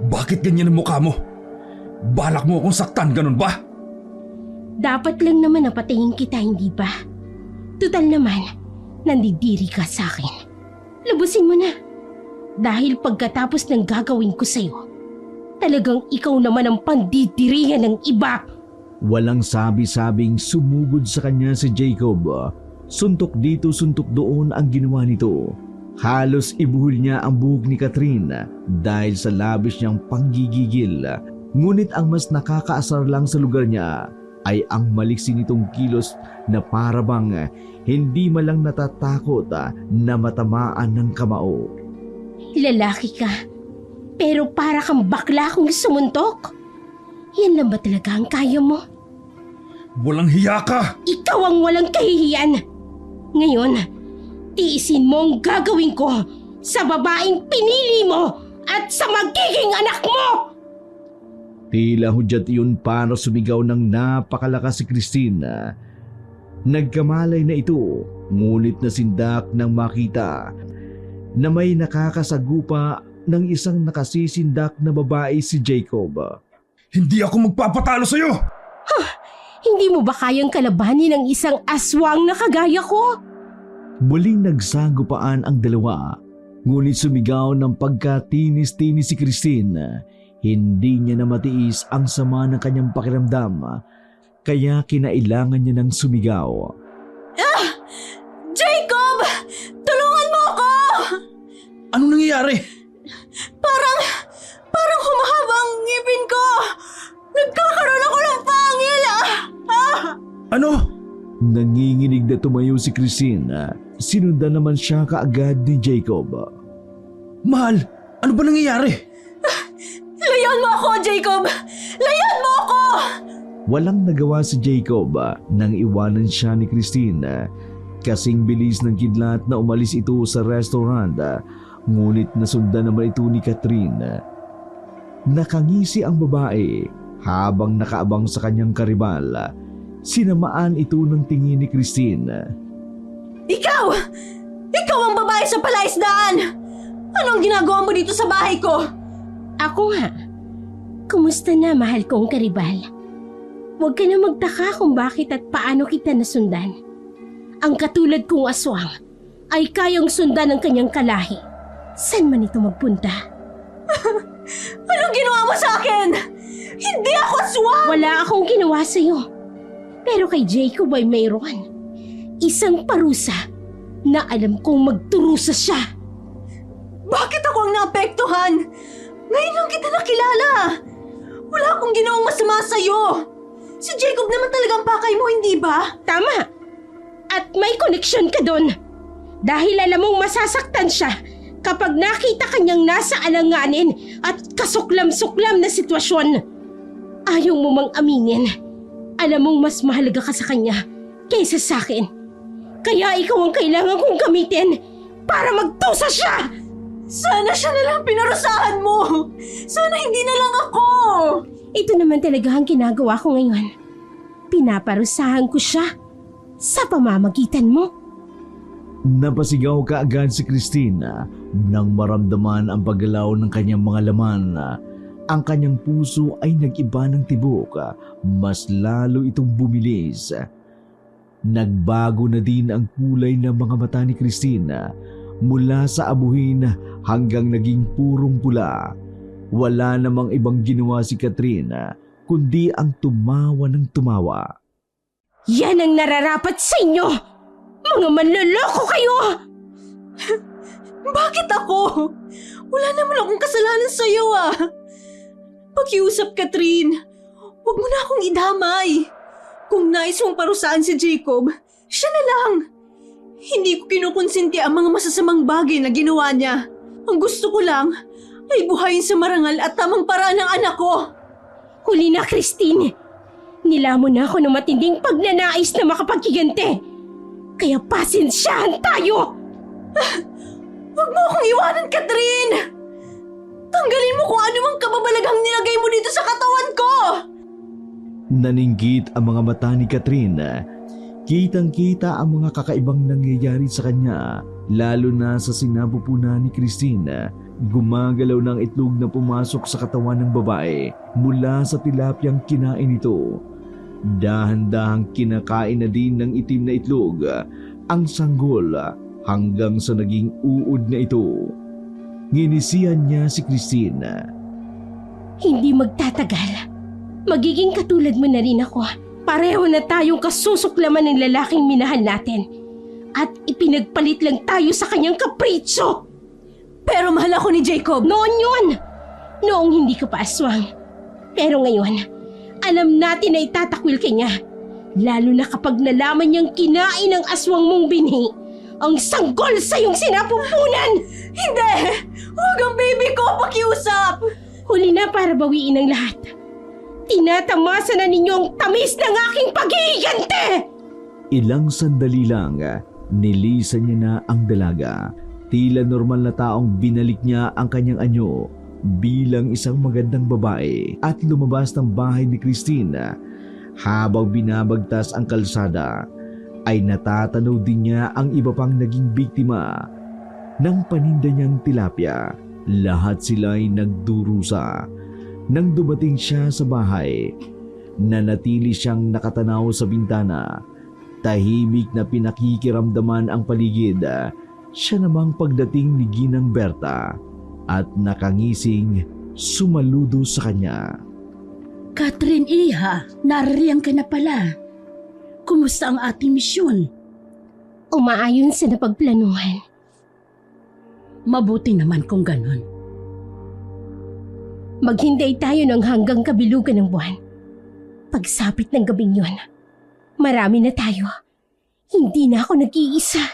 Bakit ganyan ang mukha mo? Balak mo akong saktan, ganun ba? Dapat lang naman napatayin kita, hindi ba? Tutal naman, nandidiri ka sa akin. Lubusin mo na. Dahil pagkatapos ng gagawin ko sa'yo, talagang ikaw naman ang pandidirihan ng iba. Walang sabi-sabing sumugod sa kanya si Jacob. Suntok dito, suntok doon ang ginawa nito. Halos ibuhol niya ang buhok ni Catherine dahil sa labis niyang panggigigil. Ngunit ang mas nakakaasar lang sa lugar niya ay ang maliksi nitong kilos na parabang hindi malang natatakot na matamaan ng kamao. Lalaki ka, pero para kang bakla kung sumuntok. Yan lang ba talaga ang kaya mo? Walang hiya ka! Ikaw ang walang kahihiyan. Ngayon, tiisin mo ang gagawin ko sa babaeng pinili mo at sa magiging anak mo! Tila hudyat iyon para sumigaw ng napakalakas si Christine. Nagkamalay na ito, ngunit nasindak nang makita na may nakakasagupa ng isang nakasisindak na babae si Jacob. Hindi ako magpapatalo sa'yo! Hindi mo ba kayang kalabanin ng isang aswang na kagaya ko? Muling nagsagupaan ang dalawa, ngunit sumigaw ng pagkatinis-tinis si Christine. Hindi niya na matiis ang sama ng kanyang pakiramdam, kaya kinailangan niya ng sumigaw. Jacob! Tulungan mo ako! Anong nangyayari? Parang humahaba ang ngipin ko! Nagkakaroon ako ng pangil! Ano? Nanginginig na tumayo si Christine. Sinundan naman siya kaagad ni Jacob. Mahal, ano ba nangyayari? Layan mo ako, Jacob! Layan mo ako! Walang nagawa si Jacob nang iwanan siya ni Christine. Kasing bilis ng kidlat na umalis ito sa restaurant, ngunit nasundan naman ito ni Catherine. Nakangisi ang babae habang nakaabang sa kanyang karibal. Sinamaan ito ng tingin ni Christine. Ikaw! Ikaw ang babae sa palaisdaan! Anong ginagawa mo dito sa bahay ko? Ako nga. Kumusta na, mahal kong karibal? Huwag ka na magtaka kung bakit at paano kita nasundan. Ang katulad kong aswang ay kayang sundan ng kanyang kalahi. Saan man ito magpunta? Anong ginawa mo sa akin? Hindi ako aswang! Wala akong ginawa sa'yo. Pero kay Jacob ay mayroon. Isang parusa na alam kong magturusa siya. Bakit ako ang naapektuhan? Ngayon lang kita nakilala. Wala akong ginawang masama sa'yo. Si Jacob naman talagang pakay mo, hindi ba? Tama. At may koneksyon ka doon. Dahil alam mong masasaktan siya kapag nakita kanyang nasa alanganin at kasuklam-suklam na sitwasyon. Ayaw mo mang aminin. Alam mong mas mahalaga ka sa kanya kaysa sa akin. Kaya ikaw ang kailangan kong gamitin para magtusa siya! Sana siya na lang pinarusahan mo! Sana hindi na lang ako! Ito naman talaga ang ginagawa ko ngayon. Pinaparusahan ko siya sa pamamagitan mo. Napasigaw kaagad si Christine nang maramdaman ang paggalaw ng kanyang mga laman. Ang kanyang puso ay nag-iba ng tibok, mas lalo itong bumilis. Nagbago na din ang kulay ng mga mata ni Christine mula sa abuhin hanggang naging purong pula. Wala namang ibang ginawa si Catherine kundi ang tumawa ng tumawa. Yan ang nararapat sa inyo! Mga manloloko kayo! Bakit ako? Wala naman akong kasalanan sa'yo Pakiusap, Catherine. Huwag mo na akong idamay. Kung nais mong parusaan si Jacob, siya na lang. Hindi ko kinukonsinti ang mga masasamang bagay na ginawa niya. Ang gusto ko lang ay buhayin sa marangal at tamang paraan ng anak ko. Huli na, Christine. Nilamon na ako ng matinding pagnanais na makapagkigante. Kaya pasensyahan tayo! Huwag mo akong iwanan, Catherine! Tanggalin mo kung ano mang kababalaghang nilagay mo dito sa katawan ko! Naninggit ang mga mata ni Catherine. Kitang-kita ang mga kakaibang nangyayari sa kanya, lalo na sa sinapupunan ni Christine. Gumagalaw ng itlog na pumasok sa katawan ng babae mula sa tilapyang kinain nito. Dahan-dahang kinakain na din ng itim na itlog ang sanggol hanggang sa naging uod na ito. Nginisihan niya si Christine. Hindi magtatagal. Magiging katulad mo na rin ako. Pareho na tayong kasusuklaman ng lalaking minahal natin. At ipinagpalit lang tayo sa kanyang kapritsyo. Pero mahal ako ni Jacob! Noon yun! Noong hindi ka pa aswang. Pero ngayon, alam natin na itatakwil ka niya. Lalo na kapag nalaman niyang kinain ang aswang mong binhi, ang sanggol sa iyong sinapupunan! Hindi! Huwag ang baby ko! Pakiusap! Huli na para bawiin ang lahat. Tinatamasa na ninyo ang tamis ng aking pag-iigante! Ilang sandali lang, nilisan niya na ang dalaga. Tila normal na taong binalik niya ang kanyang anyo bilang isang magandang babae at lumabas ng bahay ni Christine. Habang binabagtas ang kalsada, ay natatanaw din niya ang iba pang naging biktima ng paninda niyang tilapia. Lahat sila'y nagdurusa. Nang dumating siya sa bahay, nanatili siyang nakatanaw sa bintana. Tahimik na pinakikiramdaman ang paligid. Siya namang pagdating ni Ginang Berta at nakangising sumaludo sa kanya. Catherine, iha, naririyan ka na pala. Kumusta ang ating misyon? Umaayon sa napagplanuhan. Mabuti naman kung ganon. Maghintay tayo ng hanggang kabilugan ng buwan. Pagsapit ng gabing yun, marami na tayo. Hindi na ako nag-iisa.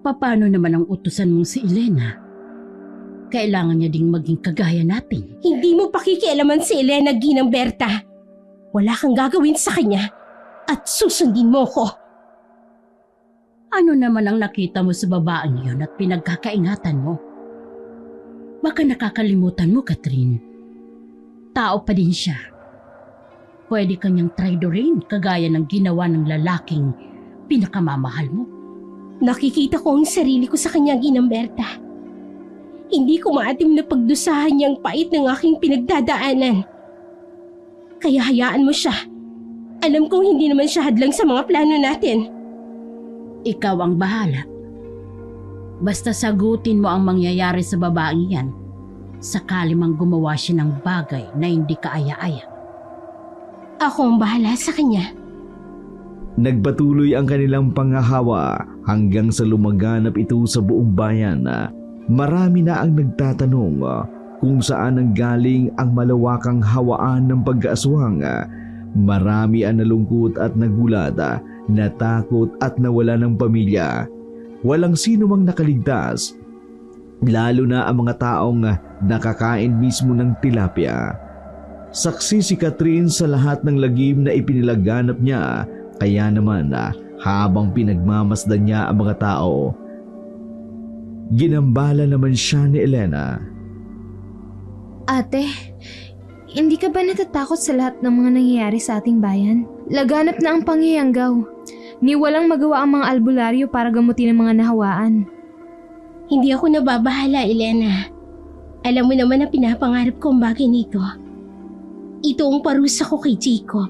Paano naman ang utusan mong si Elena? Kailangan niya ding maging kagaya natin. Hindi mo pakikialaman si Elena Ginang Berta. Wala kang gagawin sa kanya at susundin mo ko. Ano naman ang nakita mo sa babaeng yun at pinagkakaingatan mo? Baka nakakalimutan mo, Catherine. Tao pa din siya. Pwede kanyang traidorin kagaya ng ginawa ng lalaking pinakamamahal mo. Nakikita ko ang sarili ko sa kanya, Ginang Berta. Hindi ko maatim na pagdusahan niyang pait ng aking pinagdadaanan. Kaya hayaan mo siya. Alam kong hindi naman siya hadlang sa mga plano natin. Ikaw ang bahala. Basta sagutin mo ang mangyayari sa babaeng yan, sakali mang gumawa siya ng bagay na hindi kaaya-aya. Ako ang bahala sa kanya. Nagpatuloy ang kanilang panghahawa hanggang sa lumaganap ito sa buong bayan. Marami na ang nagtatanong kung saan ang galing ang malawakang hawaan ng pagkaaswang. Marami ang nalungkot at nagulat, natakot at nawala ng pamilya. Walang sino mang nakaligtas, lalo na ang mga taong nakakain mismo ng tilapia. Saksi si Catherine sa lahat ng lagim na ipinilaganap niya, kaya naman habang pinagmamasdan niya ang mga tao, ginambala naman siya ni Elena. Ate, hindi ka ba natatakot sa lahat ng mga nangyayari sa ating bayan? Laganap na ang pangyayanggaw. Ni walang magawa ang mga albularyo para gamutin ang mga nahawaan. Hindi ako nababahala, Elena. Alam mo naman na pinapangarap ko ang bagay nito. Ito ang parusa ko kay Jacob.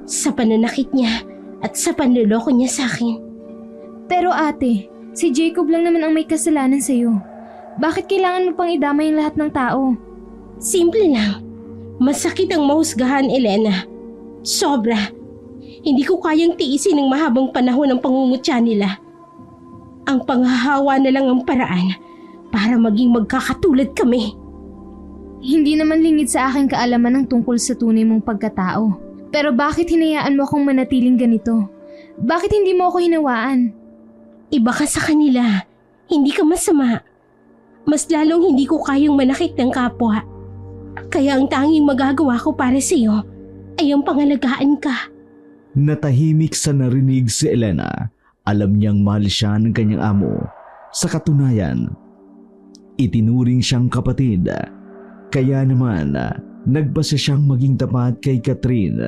Sa pananakit niya at sa panloloko niya sa akin. Pero ate, si Jacob lang naman ang may kasalanan sa'yo. Bakit kailangan mo pang idamay ang lahat ng tao? Simple lang. Masakit ang mahusgahan, Elena. Sobra. Hindi ko kayang tiisin ng mahabang panahon ang pangungutya nila. Ang panghahawa na lang ang paraan para maging magkakatulad kami. Hindi naman lingid sa aking kaalaman ng tungkol sa tunay mong pagkatao. Pero bakit hinayaan mo akong manatiling ganito? Bakit hindi mo ako hinawaan? Iba ka sa kanila. Hindi ka masama. Mas lalong hindi ko kayang manakit ng kapwa. Kaya ang tanging magagawa ko para sa iyo ay ang pangalagaan ka. Natahimik sa narinig si Elena. Alam niyang mahal siya ng kanyang amo. Sa katunayan, itinuring siyang kapatid. Kaya naman, nagpasa siyang maging tapat kay Catherine.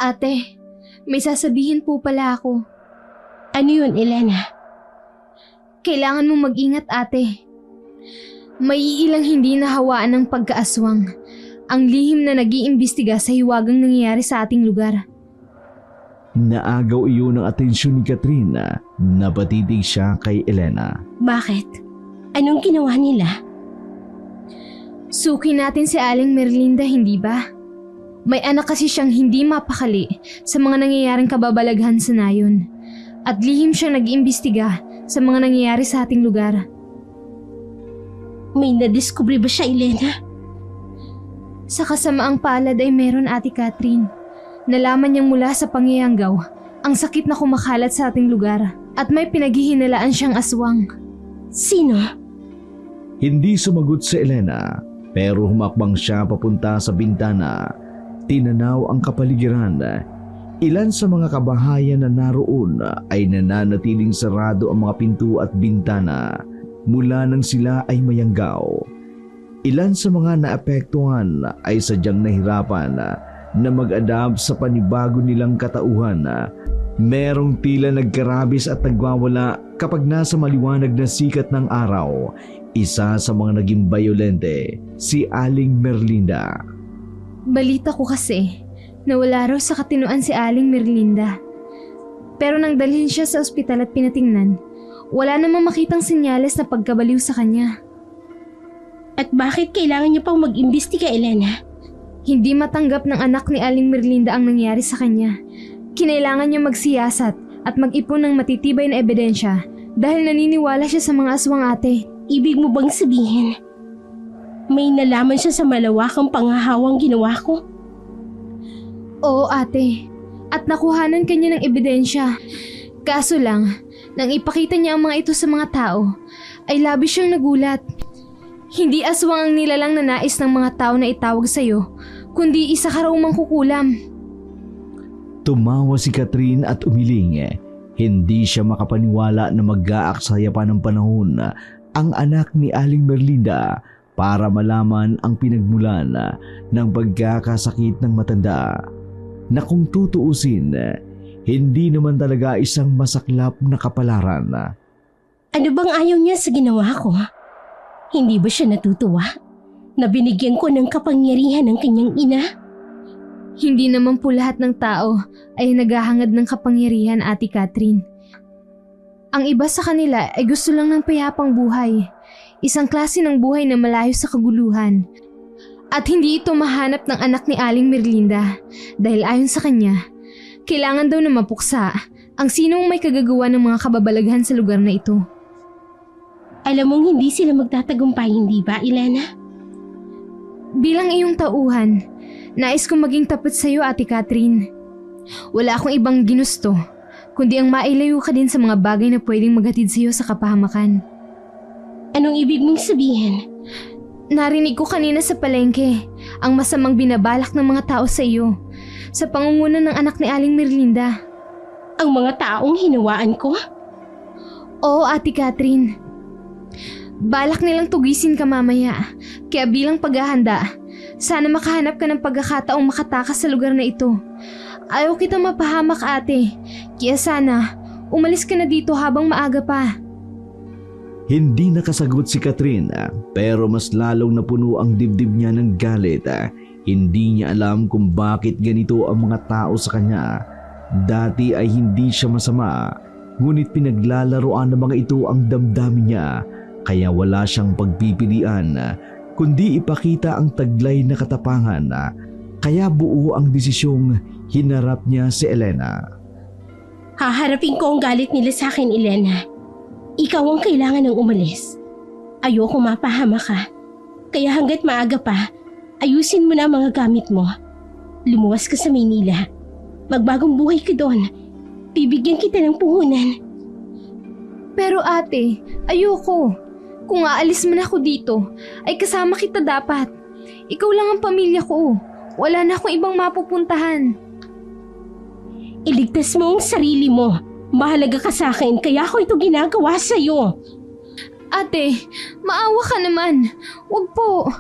Ate, may sasabihin po pala ako. Ano yun, Elena? Kailangan mong mag-ingat, ate. May ilang hindi nahawaan ng pagkaaswang. Ang lihim na nag-iimbestiga sa hiwagang nangyayari sa ating lugar. Naagaw iyon ng atensyon ni Catherine. Napatitig siya kay Elena. Bakit? Anong ginawa nila? Suki natin si Aling Merlinda, hindi ba? May anak kasi siyang hindi mapakali sa mga nangyayaring kababalaghan sa nayon. At lihim siyang nag-iimbestiga sa mga nangyayari sa ating lugar. May nadiskubre ba siya, Elena? Sa kasamaang palad ay meron, Ate Catherine. Nalaman niyang mula sa pangyayanggaw ang sakit na kumakalat sa ating lugar at may pinaghihinalaan siyang aswang. Sino? Hindi sumagot si Elena, pero humakbang siya papunta sa bintana. Tinanaw ang kapaligiran. Ilan sa mga kabahayan na naroon ay nananatiling sarado ang mga pinto at bintana mula nang sila ay mayanggaw. Ilan sa mga naapektuhan ay sadyang nahirapan na mag-adapt sa panibago nilang katauhan. Merong tila nagkarabis at nagwawala kapag nasa maliwanag na sikat ng araw. Isa sa mga naging bayolente, si Aling Merlinda. Balita ko kasi, nawala raw sa katinuan si Aling Merlinda. Pero nang dalhin siya sa ospital at pinatingnan, wala namang makitang senyales na pagkabaliw sa kanya. At bakit kailangan niya pang mag-imbestiga, Elena? Hindi matanggap ng anak ni Aling Merlinda ang nangyari sa kanya. Kinailangan niya magsiyasat at mag-ipon ng matitibay na ebidensya dahil naniniwala siya sa mga aswang, ate. Ibig mo bang sabihin, may nalaman siya sa malawakang panghahawang ginawa ko? Oo, ate. At nakuhanan kanya ng ebidensya. Kaso lang, nang ipakita niya ang mga ito sa mga tao, ay labis siyang nagulat. Hindi aswang ang nilalang na nais ng mga tao na itawag sa'yo, kundi isa ka raw mangkukulam. Tumawa si Catherine at umiling. Hindi siya makapaniwala na mag-aaksaya pa ng panahon ang anak ni Aling Merlinda para malaman ang pinagmulan ng pagkakasakit ng matanda na kung tutuusin, hindi naman talaga isang masaklap na kapalaran. Ano bang ayaw niya sa ginawa ko? Hindi ba siya natutuwa na binigyan ko ng kapangyarihan ng kanyang ina? Hindi naman po lahat ng tao ay naghahangad ng kapangyarihan, Ate Catherine. Ang iba sa kanila ay gusto lang ng payapang buhay. Isang klase ng buhay na malayo sa kaguluhan. At hindi ito mahanap ng anak ni Aling Merlinda dahil ayon sa kanya, kailangan daw na mapuksa ang sinong may kagagawa ng mga kababalaghan sa lugar na ito. Alam mong hindi sila magtatagumpay, hindi ba, Elena? Bilang iyong tauhan, nais kong maging tapat sa iyo, Ate Catherine. Wala akong ibang ginusto, kundi ang mailayo ka din sa mga bagay na pwedeng maghatid sa iyo sa kapahamakan. Anong ibig mong sabihin? Narinig ko kanina sa palengke ang masamang binabalak ng mga tao sa iyo sa pangunguna ng anak ni Aling Merlinda. Ang mga taong hinawaan ko? Oo, Ate Catherine. Balak nilang tugisin ka mamaya, kaya bilang paghahanda, sana makahanap ka ng pagkakataong makatakas sa lugar na ito. Ayaw kita mapahamak, ate, kaya sana umalis ka na dito habang maaga pa. Hindi nakasagot si Catherine, pero mas lalong napuno ang dibdib niya ng galit. Hindi niya alam kung bakit ganito ang mga tao sa kanya. Dati ay hindi siya masama, ngunit pinaglalaroan ng mga ito ang damdamin niya. Kaya wala siyang pagpipilian, kundi ipakita ang taglay na katapangan. Kaya buo ang desisyong hinarap niya si Elena. Haharapin ko ang galit nila sa akin, Elena. Ikaw ang kailangan ng umalis. Ayoko mapahama ka. Kaya hanggat maaga pa, ayusin mo na ang mga gamit mo. Lumuwas ka sa Maynila. Magbagong buhay ka doon. Bibigyan kita ng puhunan. Pero ate, ayoko. Kung aalis man ako dito, ay kasama kita dapat. Ikaw lang ang pamilya ko. Wala na akong ibang mapupuntahan. Iligtas mo ang sarili mo. Mahalaga ka sa akin, kaya ako ito ginagawa sa'yo. Ate, maawa ka naman. Huwag po.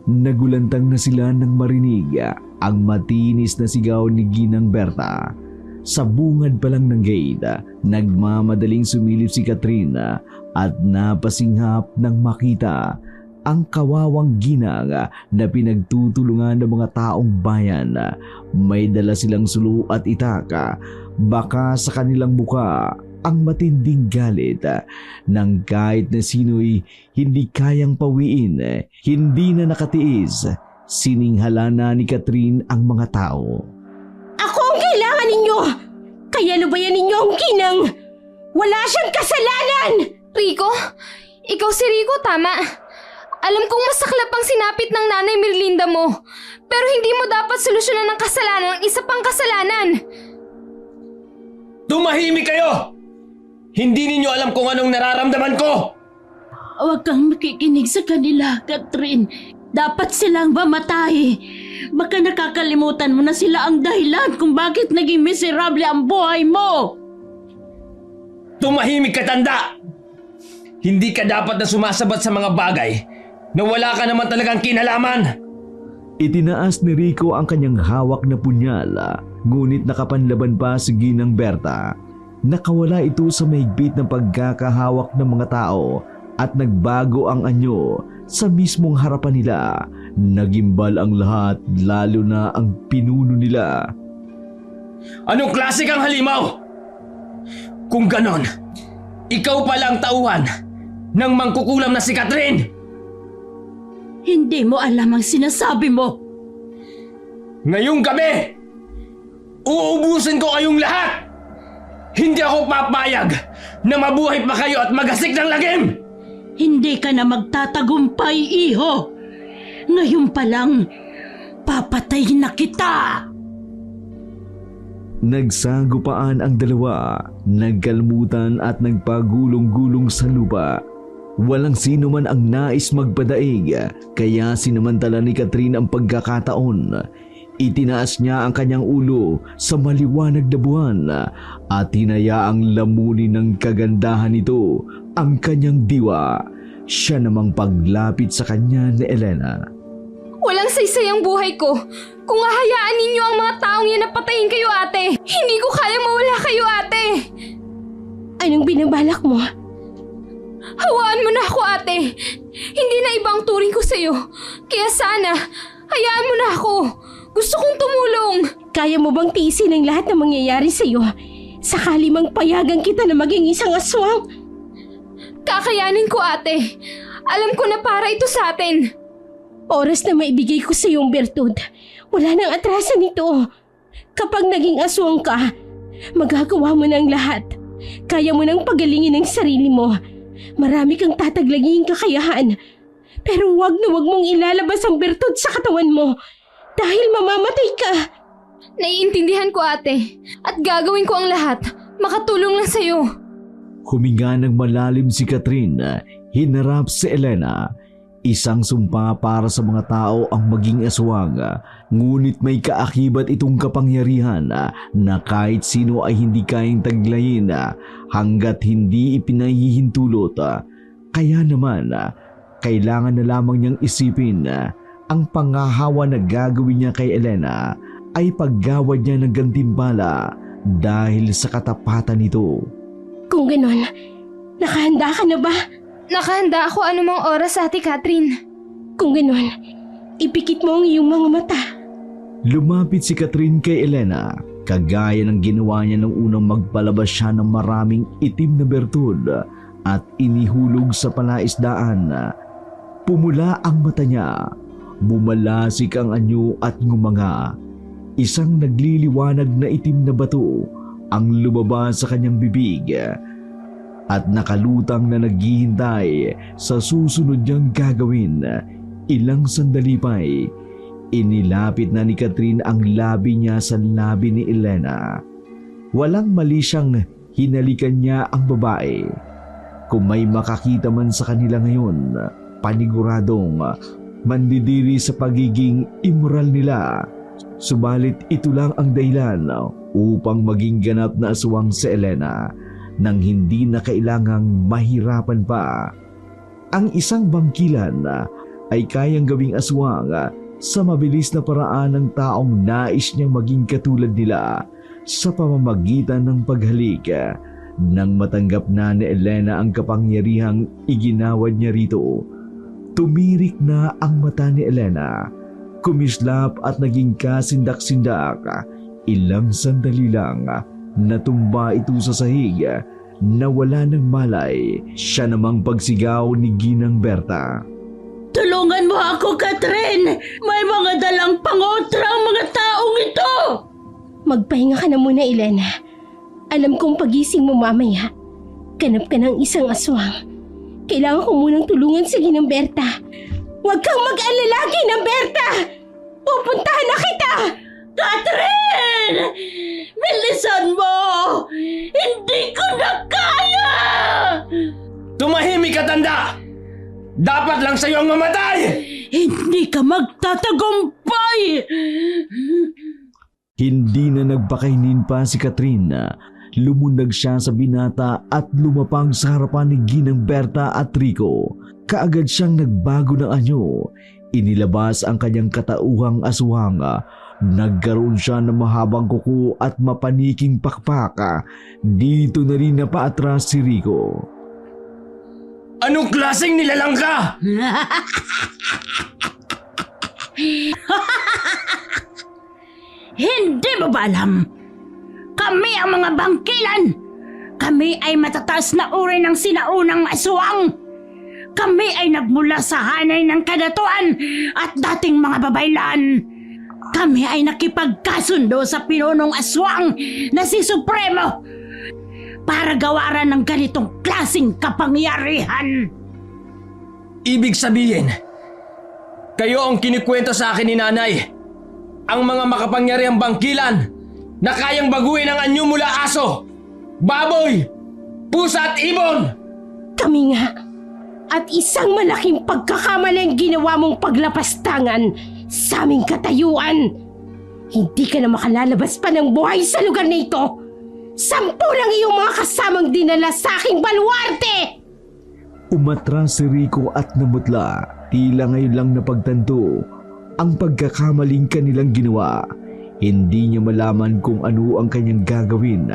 Nagulantang na sila nang marinig ang matinis na sigaw ni Ginang Berta. Sa bungad pa lang ng gate, nagmamadaling sumilip si Katrina at napasinghap nang makita ang kawawang ginang na pinagtutulungan ng mga taong bayan. May dala silang sulu at itaka, baka sa kanilang muka ang matinding galit nang kahit na sino'y hindi kayang pawiin, hindi na nakatiis. Sininghala na ni Catherine ang mga tao. Ako ang kailangan ninyo! Kaya lubayan ninyo ang ginang! Wala siyang kasalanan! Rico? Ikaw si Rico, tama. Alam kong masaklap ang sinapit ng nanay Merlinda mo. Pero hindi mo dapat solusyonan ng kasalanan ng isa pang kasalanan. Tumahimik kayo! Hindi ninyo alam kung anong nararamdaman ko! Huwag kang makikinig sa kanila, Catherine. Dapat silang mamatay. Baka nakakalimutan mo na sila ang dahilan kung bakit naging miserable ang buhay mo. Tumahimik ka, tanda! Hindi ka dapat na sumasabat sa mga bagay na wala ka naman talagang kinalaman. Itinaas ni Rico ang kanyang hawak na punyal, ngunit nakapanlaban pa si Ginang Berta. Nakawala ito sa mahigpit ng pagkakahawak ng mga tao at nagbago ang anyo sa mismong harapan nila. Nagimbal ang lahat, lalo na ang pinuno nila. Anong klase kang halimaw? Kung ganon, ikaw pala ang tauhan ng mangkukulam na si Catherine! Hindi mo alam ang sinasabi mo. Ngayong gabi, uubusin ko kayong lahat! Hindi ako papayag na mabuhay pa kayo at magasik ng lagim! Hindi ka na magtatagumpay, iho. Ngayon pa lang, papatayin na kita. Nagsagupaan ang dalawa, nagkalmutan at nagpagulong-gulong sa lupa. Walang sino man ang nais magpadaig, kaya sinamantala ni Catherine ang pagkakataon. Itinaas niya ang kanyang ulo sa maliwanag na buwan at hinayaang lamunin ng kagandahan nito ang kanyang diwa. Siya namang paglapit sa kanya ni Elena. Walang saysay ang buhay ko. Kung hahayaan ninyo ang mga taong yan na patayin kayo, ate. Hindi ko kaya mawala kayo, ate. Anong binabalak mo? Hawaan mo na ako, ate. Hindi na ibang turing ko sa'yo. Kaya sana, hayaan mo na ako. Gusto kong tumulong. Kaya mo bang tiisin ang lahat ng mangyayari sa'yo? Sakali mang payagan kita na maging isang aswang? Kakayanin ko, ate. Alam ko na para ito sa atin. Oras na maibigay ko sa iyong bertud. Wala nang atrasan nito. Kapag naging aswang ka, magagawa mo ng lahat. Kaya mo nang pagalingin ang sarili mo. Marami kang tataglaging kakayahan. Pero wag na wag mong ilalabas ang bertud sa katawan mo. Dahil mamamatay ka. Naiintindihan ko, ate. At gagawin ko ang lahat. Makatulong lang sa'yo. Huminga ng malalim si Catherine, hinarap si Elena. Isang sumpa para sa mga tao ang maging aswang, ngunit may kaakibat itong kapangyarihan na kahit sino ay hindi kayang taglayin hanggat hindi ipinahihintulot. Kaya naman, kailangan na lamang niyang isipin ang panghahawa na gagawin niya kay Elena ay paggawad niya ng gantimpala dahil sa katapatan nito. Kung ganon, nakahanda ka na ba? Nakahanda ako anumang oras, ate Catherine. Kung ganon, ipikit mo ang iyong mga mata. Lumapit si Catherine kay Elena, kagaya ng ginawa niya nung unang magpalabas siya ng maraming itim na bertud at inihulog sa palaisdaan. Pumula ang mata niya, bumalasik ang anyo at ngumanga. Isang nagliliwanag na itim na bato ang lumabas sa kanyang bibig at nakalutang na naghihintay sa susunod niyang gagawin. Ilang sandali pa'y inilapit na ni Catherine ang labi niya sa labi ni Elena. Walang mali siyang hinalikan niya ang babae. Kung may makakita man sa kanila ngayon, paniguradong mandidiri sa pagiging immoral nila. Subalit ito lang ang dahilan upang maging ganap na aswang si Elena nang hindi na kailangang mahirapan pa. Ang isang bangkilan ay kayang gawing aswang sa mabilis na paraan ng taong nais niyang maging katulad nila sa pamamagitan ng paghalik. Nang matanggap na ni Elena ang kapangyarihang iginawad niya rito, tumirik na ang mata ni Elena. Kumislap at naging kasindak-sindak. Ilang sandali lang, natumba ito sa sahig, nawala ng malay. Siya namang pagsigaw ni Ginang Berta. Tulungan mo ako, Catherine! May mga dalang pangotra ang mga taong ito! Magpahinga ka na muna, Elena. Alam kong pagising mo mamaya, ganap ka ng isang aswang. Kailangan ko munang tulungan si Ginang Berta. Huwag kang mag-alala, Ginang Berta! Pupuntahan na kita! Catherine! Bilisan mo! Hindi ko na kaya! Tumahimik ka, tanda! Dapat lang sa'yo ang mamatay! Hindi ka magtatagumpay! Hindi na nagpakainin pa si Catherine. Lumundag siya sa binata at lumapag sa harapan ni Ginang Berta at Rico. Kaagad siyang nagbago ng anyo. Inilabas ang kanyang katauhang aswang. Nagkaroon siya ng mahabang kuko at mapaniking pakpak. Dito na rin napaatras si Rico. Anong klaseng nilalang ka? Hindi mo ba alam? Kami ang mga bangkilan. Kami ay matataas na uri ng sinaunang aswang. Kami ay nagmula sa hanay ng kadatuan at dating mga babaylan. Kami ay nakipagkasundo sa pinunong aswang na si Supremo para gawaran ng ganitong klaseng kapangyarihan. Ibig sabihin, kayo ang kinikwento sa akin ni Nanay. Ang mga makapangyarihang bangkilan na kayang baguhin ang anyo mula aso, baboy, pusa at ibon. Kami nga. At isang malaking pagkakamali ang ginawa mong paglapastangan sa aming katayuan. Hindi ka na makalalabas pa ng buhay sa lugar na ito. 10 lang iyong mga kasamang dinala sa aking baluarte! Umatras si Rico at namutla. Tila ngayon lang napagtanto ang pagkakamaling kanilang ginawa. Hindi niya malaman kung ano ang kanyang gagawin.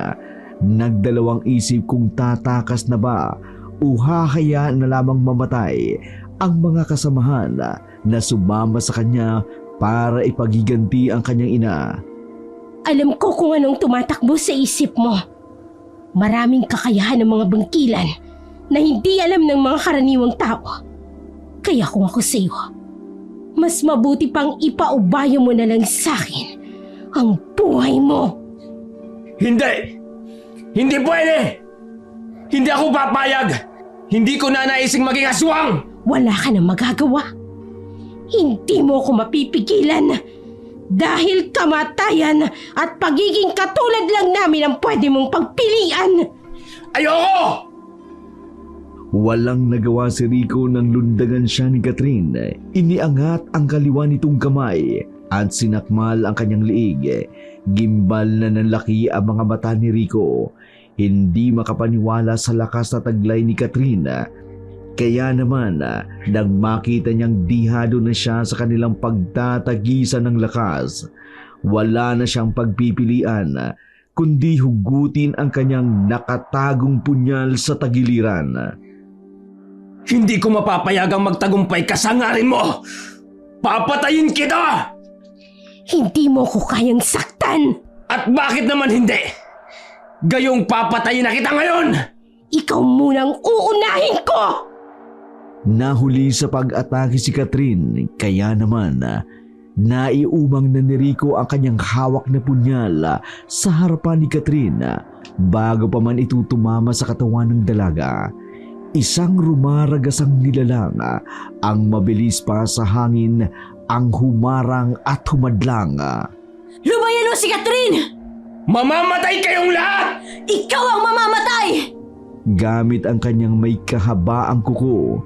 Nagdalawang isip kung tatakas na ba o hahayaan na lamang mamatay ang mga kasamahan na sumama sa kanya para ipagiganti ang kanyang ina. Alam ko kung anong tumatakbo sa isip mo. Maraming kakayahan ng mga bangkilan na hindi alam ng mga karaniwang tao. Kaya kung ako sa iyo, mas mabuti pang ipaubayo mo na lang sa akin ang buhay mo. Hindi! Hindi pwede! Hindi ako papayag! Hindi ko na naising maging aswang! Wala ka nang magagawa. Hindi mo ako mapipigilan dahil kamatayan at pagiging katulad lang namin ang pwede mong pagpilian. Ayoko! Walang nagawa si Rico nang lundagan siya ni Catherine. Iniangat ang kaliwa nitong kamay at sinakmal ang kanyang liig. Gimbal na nanlaki ang mga mata ni Rico. Hindi makapaniwala sa lakas na taglay ni Catherine. Kaya naman, nang makita niyang dihado na siya sa kanilang pagtatagisan ng lakas, wala na siyang pagpipilian, kundi hugutin ang kanyang nakatagong punyal sa tagiliran. Hindi ko mapapayagang magtagumpay ka sa ngarin mo! Papatayin kita! Hindi mo ko kayang saktan. At bakit naman hindi? Gayong papatayin na kita ngayon! Ikaw munang uunahin ko! Nahuli sa pag-atake si Catherine, kaya naman naiumang na ni Rico ang kanyang hawak na punyal sa harapan ni Catherine bago pa man ito tumama sa katawan ng dalaga. Isang rumaragasang nilalang ang mabilis pa sa hangin ang humarang at humadlang. Lumayan mo si Catherine! Mamamatay kayong lahat! Ikaw ang mamamatay! Gamit ang kanyang may kahabaang kuko,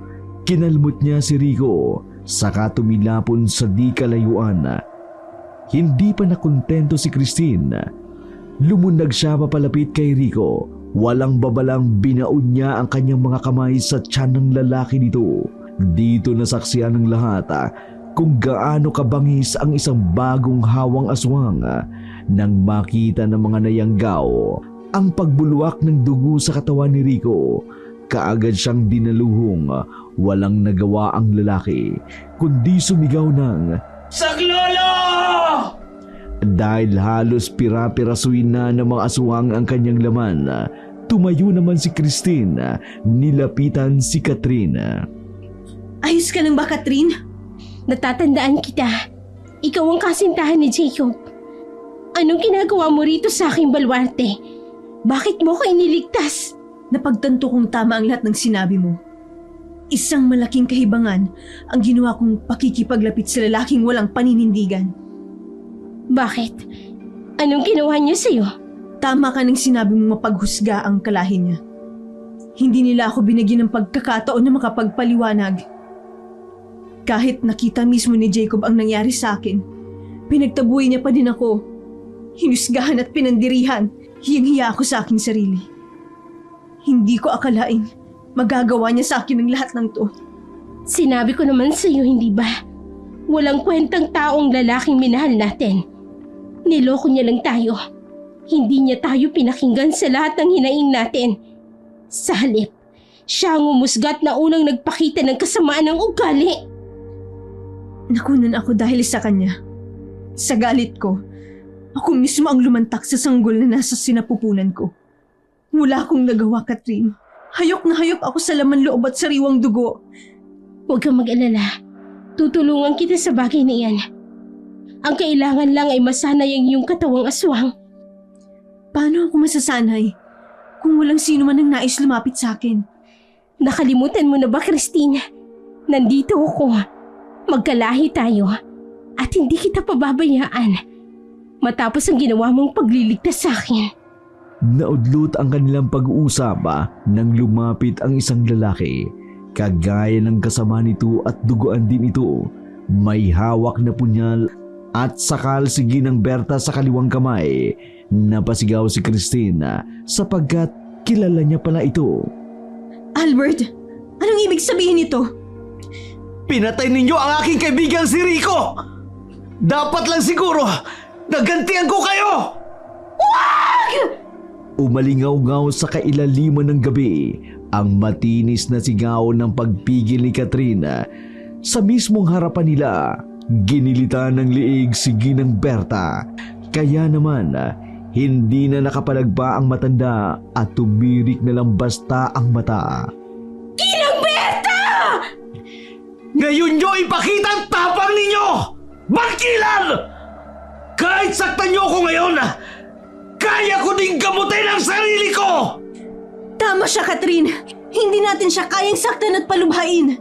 kinalmot niya si Rico, saka tumilapon sa di kalayuan. Hindi pa nakontento si Christine. Lumundag siya papalapit kay Rico Walang babalang binaon niya ang kanyang mga kamay sa tiyan ng lalaki nito. Dito nasaksihan ng lahat kung gaano kabangis ang isang bagong hawang aswang. Nang makita ng mga nayanggaw ang pagbulwak ng dugo sa katawan ni Rico, kaagad siyang dinaluhong. Walang nagawa ang lalaki kundi sumigaw ng Saklolo! Dahil halos pira-pirasuin na ng mga aswang ang kanyang laman, tumayo naman si Christine. Nilapitan si Catherine. Ayos ka lang ba, Catherine? Natatandaan kita. Ikaw ang kasintahan ni Jacob. Anong ginagawa mo rito sa aking balwarte? Bakit mo ko iniligtas? Napagtanto kong tama ang lahat ng sinabi mo. Isang malaking kahibangan ang ginawa kong pakikipaglapit sa lalaking walang paninindigan. Bakit? Anong ginawa niya sa'yo? Tama ka nang sinabi mong mapaghusga ang kalahi niya. Hindi nila ako binigyan ng pagkakataon na makapagpaliwanag. Kahit nakita mismo ni Jacob ang nangyari sa akin, pinagtabuhay niya pa din ako. Hinusgahan at pinandirihan, hiyang-hiya ako sa aking sarili. Hindi ko akalaing magagawa niya sa akin ang lahat ng to. Sinabi ko naman sa'yo, hindi ba? Walang kwentang taong lalaking minahal natin. Niloko niya lang tayo. Hindi niya tayo pinakinggan sa lahat ng hinaing natin. Sa halip, siya ang umusgat na unang nagpakita ng kasamaan ng ugali. Nakunan ako dahil sa kanya. Sa galit ko, ako mismo ang lumantak sa sanggol na nasa sinapupunan ko. Wala akong nagawa, Catherine. Hayok na hayok ako sa laman loob at sariwang dugo. Huwag kang mag-alala. Tutulungan kita sa bagay na iyan. Ang kailangan lang ay masanay ang iyong katawang aswang. Paano ako masasanay kung walang sino man ang nais lumapit sa akin? Nakalimutan mo na ba, Christine? Nandito ako. Magkalahi tayo. At hindi kita pababayaan. Matapos ang ginawa mong pagliligtas sa akin. Naudlot ang kanilang pag-uusap nang lumapit ang isang lalaki. Kagaya ng kasama nito at duguan din ito. May hawak na punyal at sakal si Ginang Berta sa kaliwang kamay. Napasigaw si Christine sapagkat kilala niya pala ito. Albert, anong ibig sabihin nito? Pinatay ninyo ang aking kaibigang si Rico! Dapat lang siguro nagantian ko kayo! Umalingaw-ngaw sa kailaliman ng gabi ang matinis na sigaw ng pagpigil ni Catherine. Sa mismong harapan nila, ginilitan ng liig si Ginang Berta. Kaya naman, hindi na nakapalagba ang matanda at tumirik na lang basta ang mata. Ginang Berta! Ngayon nyo ipakita ang tapang ninyo! Bangkilan! Kahit saktan nyo ako ngayon, kaya ko ding gamutin ang sarili ko! Tama siya, Catherine. Hindi natin siya kayang saktan at palubhain.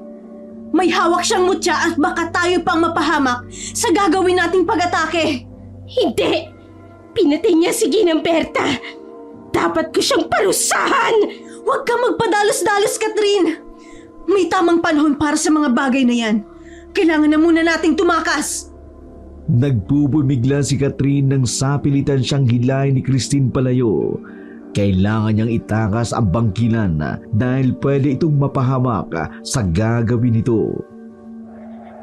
May hawak siyang mutya at baka tayo pang mapahamak sa gagawin nating pag-atake. Hindi! Pinatay niya si Ginang Berta. Dapat ko siyang parusahan! Huwag kang magpadalos-dalos, Catherine. May tamang panahon para sa mga bagay na yan. Kailangan na muna nating tumakas. Nagpupumigla si Catherine nang sapilitan siyang hilahin ni Christine palayo. Kailangan niyang itakas ang bangkilan dahil pwede itong mapahamak sa gagawin nito.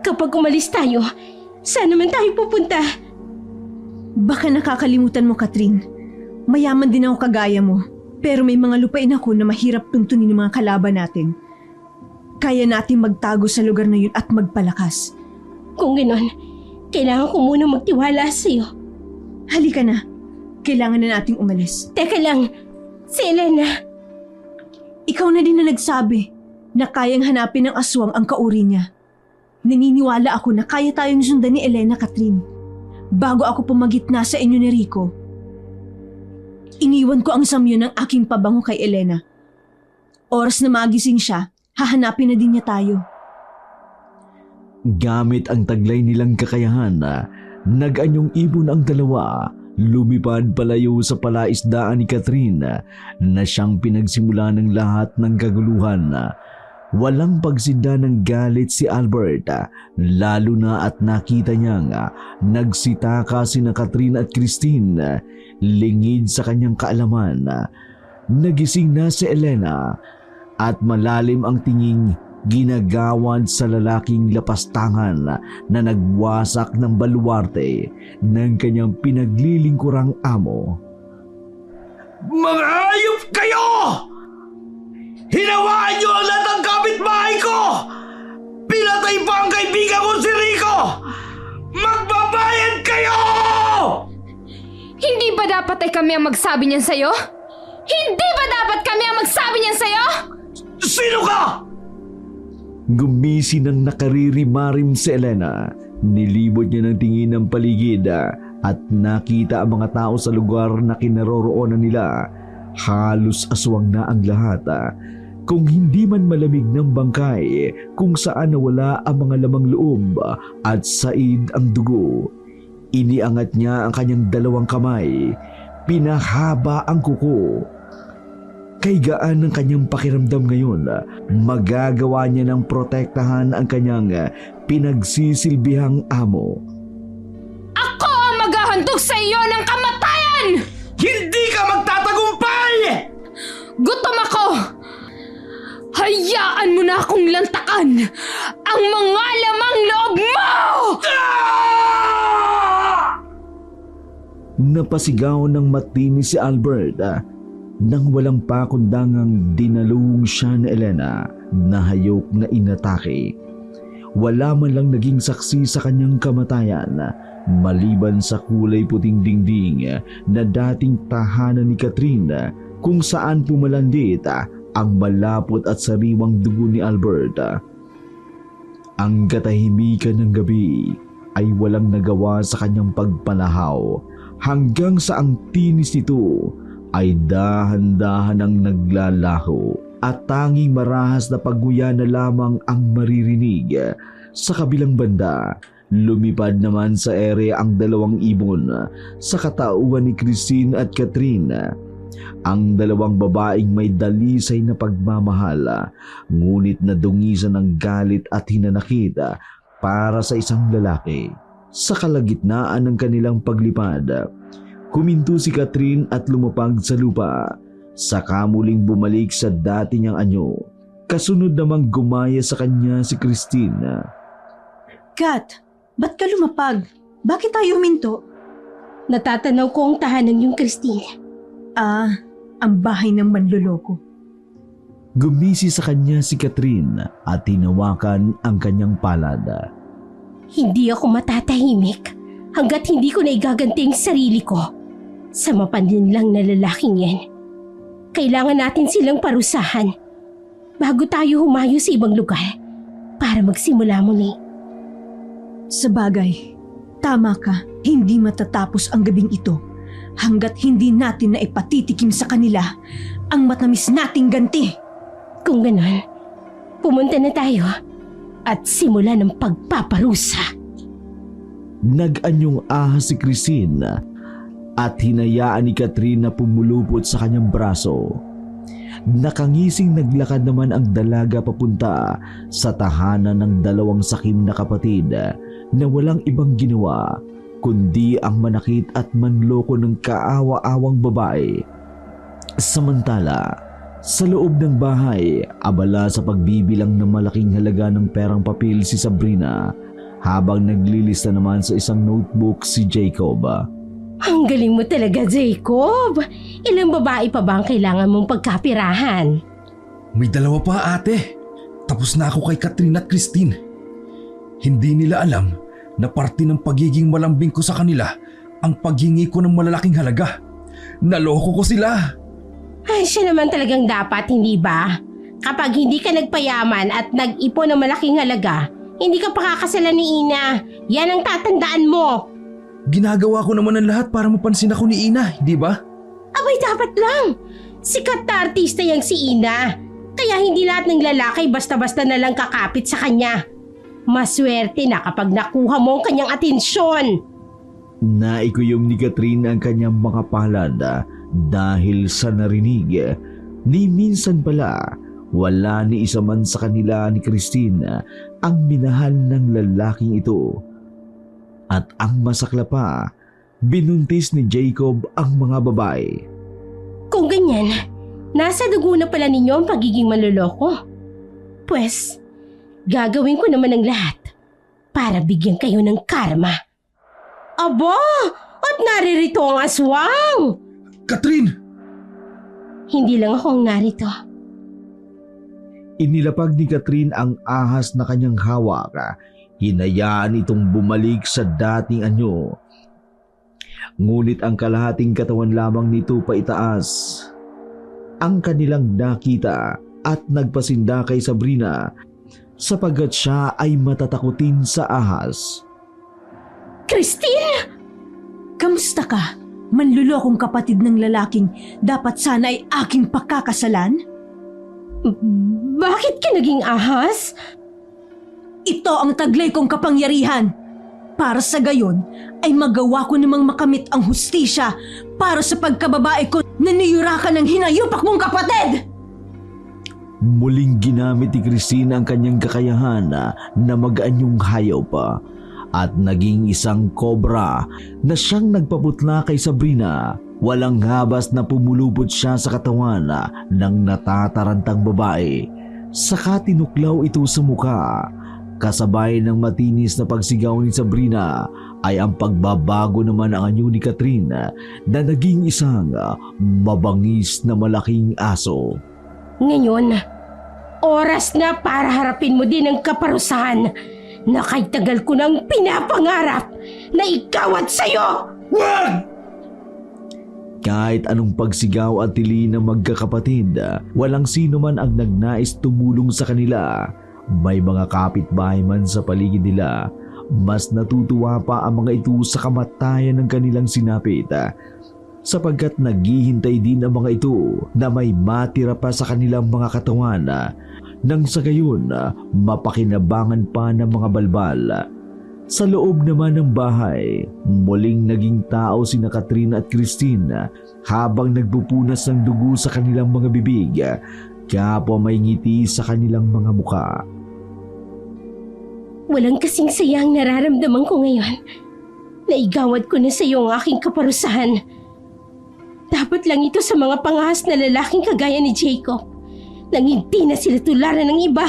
Kapag umalis tayo, saan naman tayo pupunta? Baka nakakalimutan mo, Catherine. Mayaman din ako kagaya mo. Pero may mga lupain ako na mahirap tuntunin ng mga kalaban natin. Kaya natin magtago sa lugar na yun at magpalakas. Kung ganon, kailangan ko muna magtiwala sa'yo. Halika na. Kailangan na nating umalis. Teka lang, si Elena. Ikaw na din na nagsabi na kayang hanapin ng aswang ang kauri niya. Naniniwala ako na kaya tayong sundan ni Elena, Catherine. Bago ako pumagitna sa inyo ni Rico, iniwan ko ang samyo ng aking pabango kay Elena. Oras na magising siya, hahanapin na din niya tayo. Gamit ang taglay nilang kakayahan, nag-anyong ibon ang dalawa. Lumipad palayo sa palaisdaan ni Catherine na siyang pinagsimula ng lahat ng kaguluhan. Walang pagsinda ng galit si Albert, lalo na at nakita niyang nagsitaka sina Catherine at Christine. Lingid sa kanyang kaalaman, nagising na si Elena at malalim ang tinging ginagawad sa lalaking lapastangan na nagwasak ng baluarte ng kanyang pinaglilingkurang amo. Mga hayop kayo! Hinawaan niyo ang lahat ng kapitbahay ko! Pinatay pa ang kaibigan ko si Rico! Magbabayad kayo! Hindi ba dapat ay kami ang magsabi niyan sa'yo? Hindi ba dapat kami ang magsabi niyan sa'yo? Sino ka? Gumisi ng nakaririmarim si Elena. Nilibot niya ng tingin ng paligid at nakita ang mga tao sa lugar na kinaroroonan nila. Halos aswang na ang lahat. Kung hindi man malamig ng bangkay, kung saan nawala ang mga lamang loob at said ang dugo. Iniangat niya ang kanyang dalawang kamay. Pinahaba ang kuko. Kay gaan ng kanyang pakiramdam ngayon, magagawa niya ng protektahan ang kanyang pinagsisilbihang amo. Ako ang maghahandog sa iyo ng kamatayan! Hindi ka magtatagumpay! Gutom ako! Hayaan mo na akong lantakan ang mga lamang loob mo! Napasigaw ng matini si Albert nang walang pakundangang dinalung siya ni Elena na hayop na inatake. Wala man lang naging saksi sa kanyang kamatayan maliban sa kulay puting dingding na dating tahanan ni Catherine kung saan pumalandit ang malapot at sariwang dugo ni Albert. Ang katahimikan ng gabi ay walang nagawa sa kanyang pagpanahaw hanggang sa ang tinis nito ay dahan-dahan ang naglalaho at tanging marahas na pagguya na lamang ang maririnig. Sa kabilang banda, lumipad naman sa ere ang dalawang ibon sa katauhan ni Christine at Catherine. Ang dalawang babaeng may dalisay na pagmamahal, ngunit nadungisan ng galit at hinanakit para sa isang lalaki. Sa kalagitnaan ng kanilang paglipad, huminto si Catherine at lumapag sa lupa. Saka muling bumalik sa dati niyang anyo. Kasunod namang gumaya sa kanya si Christine. Kat, ba't ka lumapag? Bakit tayo huminto? Natatanaw ko ang tahanan yung Christine. Ang bahay ng manloloko. Gumisi sa kanya si Catherine at tinawakan ang kanyang palad. Hindi ako matatahimik hanggat hindi ko naigaganti ang sarili ko sa mapanlinlang na lalaking yan. Kailangan natin silang parusahan bago tayo humayo sa ibang lugar para magsimula muli. Sabagay, tama ka. Hindi matatapos ang gabing ito hanggat hindi natin na ipatitikim sa kanila ang matamis nating ganti. Kung ganon, pumunta na tayo at simula ng pagpaparusa. Nag-anyong ahas si Christine at hinayaan ni Catherine na pumulupot sa kanyang braso. Nakangising naglakad naman ang dalaga papunta sa tahanan ng dalawang sakim na kapatid na walang ibang ginawa kundi ang manakit at manloko ng kaawa-awang babae. Samantala, sa loob ng bahay, abala sa pagbibilang ng malaking halaga ng perang papel si Sabrina habang naglilista naman sa isang notebook si Jacob. Ang galing mo talaga, Jacob! Ilang babae pa ba ang kailangan mong pagkapirahan? May dalawa pa, ate. Tapos na ako kay Catherine at Christine. Hindi nila alam na parte ng pagiging malambing ko sa kanila ang paghingi ko ng malalaking halaga. Naloko ko sila. Ay, siya naman talagang dapat, hindi ba? Kapag hindi ka nagpayaman at nag-ipon ng malaking halaga, hindi ka pakakasalan ni Ina. Yan ang tatandaan mo. Ginagawa ko naman ang lahat para mapansin ako ni Ina, di ba? Abay, dapat lang. Sikat na artista yang si Ina. Kaya hindi lahat ng lalaki basta-basta na lang kakapit sa kanya. Maswerte na kapag nakuha mo ang kanyang atensyon. Naikuyom ni Catherine ang kanyang mga palad dahil sa narinig. Ni minsan pala, wala ni isa man sa kanila ni Christine ang minahal ng lalaking ito. At ang masakla pa, binuntis ni Jacob ang mga babae. Kung ganyan, Nasa dugo na pala ninyo ang pagiging manloloko. Pwes, gagawin ko naman ang lahat para bigyan kayo ng karma. Aba! At naririto ang aswang! Catherine! Hindi lang ako ang narito. Inilapag ni Catherine ang ahas na kanyang hawak. Hinayaan itong bumalik sa dating anyo. Ngunit ang kalahating katawan lamang nito paitaas ang kanilang nakita at nagpasinda kay Sabrina sapagkat siya ay matatakutin sa ahas. Christine! Kamusta ka? Manlulokong kapatid ng lalaking dapat sana ay aking pakakasalan? Bakit ka naging ahas? Ito ang taglay kong kapangyarihan. Para sa gayon ay magawa ko namang makamit ang hustisya para sa pagkababae ko na niyurakan ng hinayupak mong kapatid! Muling ginamit ni Christine ang kanyang kakayahan na mag-anyong hayop at naging isang kobra na siyang nagpaputla kay Sabrina. Walang habas na pumulubot siya sa katawan ng natatarantang babae. Saka tinuklaw ito sa muka. Kasabay ng matinis na pagsigaw ni Sabrina ay ang pagbabago naman ang anyo ni Catherine na naging isang mabangis na malaking aso. Ngayon, oras na para harapin mo din ang kaparusahan na kay tagal ko nang pinapangarap na ikawat sa'yo! Wag! Kahit anong pagsigaw at tili ng magkakapatid, walang sino man ang nagnais tumulong sa kanila. May mga kapitbahay man sa paligid nila, mas natutuwa pa ang mga ito sa kamatayan ng kanilang sinapit sapagkat naghihintay din ang mga ito na may matira pa sa kanilang mga katawan nang sa gayon mapakinabangan pa ng mga balbal. Sa loob naman ng bahay, muling naging tao sina Catherine at Christine habang nagpupunas ng dugo sa kanilang mga bibig, kapwa may ngiti sa kanilang mga muka. Walang kasing sayang nararamdaman ko ngayon. Naigawad ko na sa iyo ang aking kaparusahan. Dapat lang ito sa mga pangahas na lalaking kagaya ni Jacob nang hindi na sila tularan ng iba.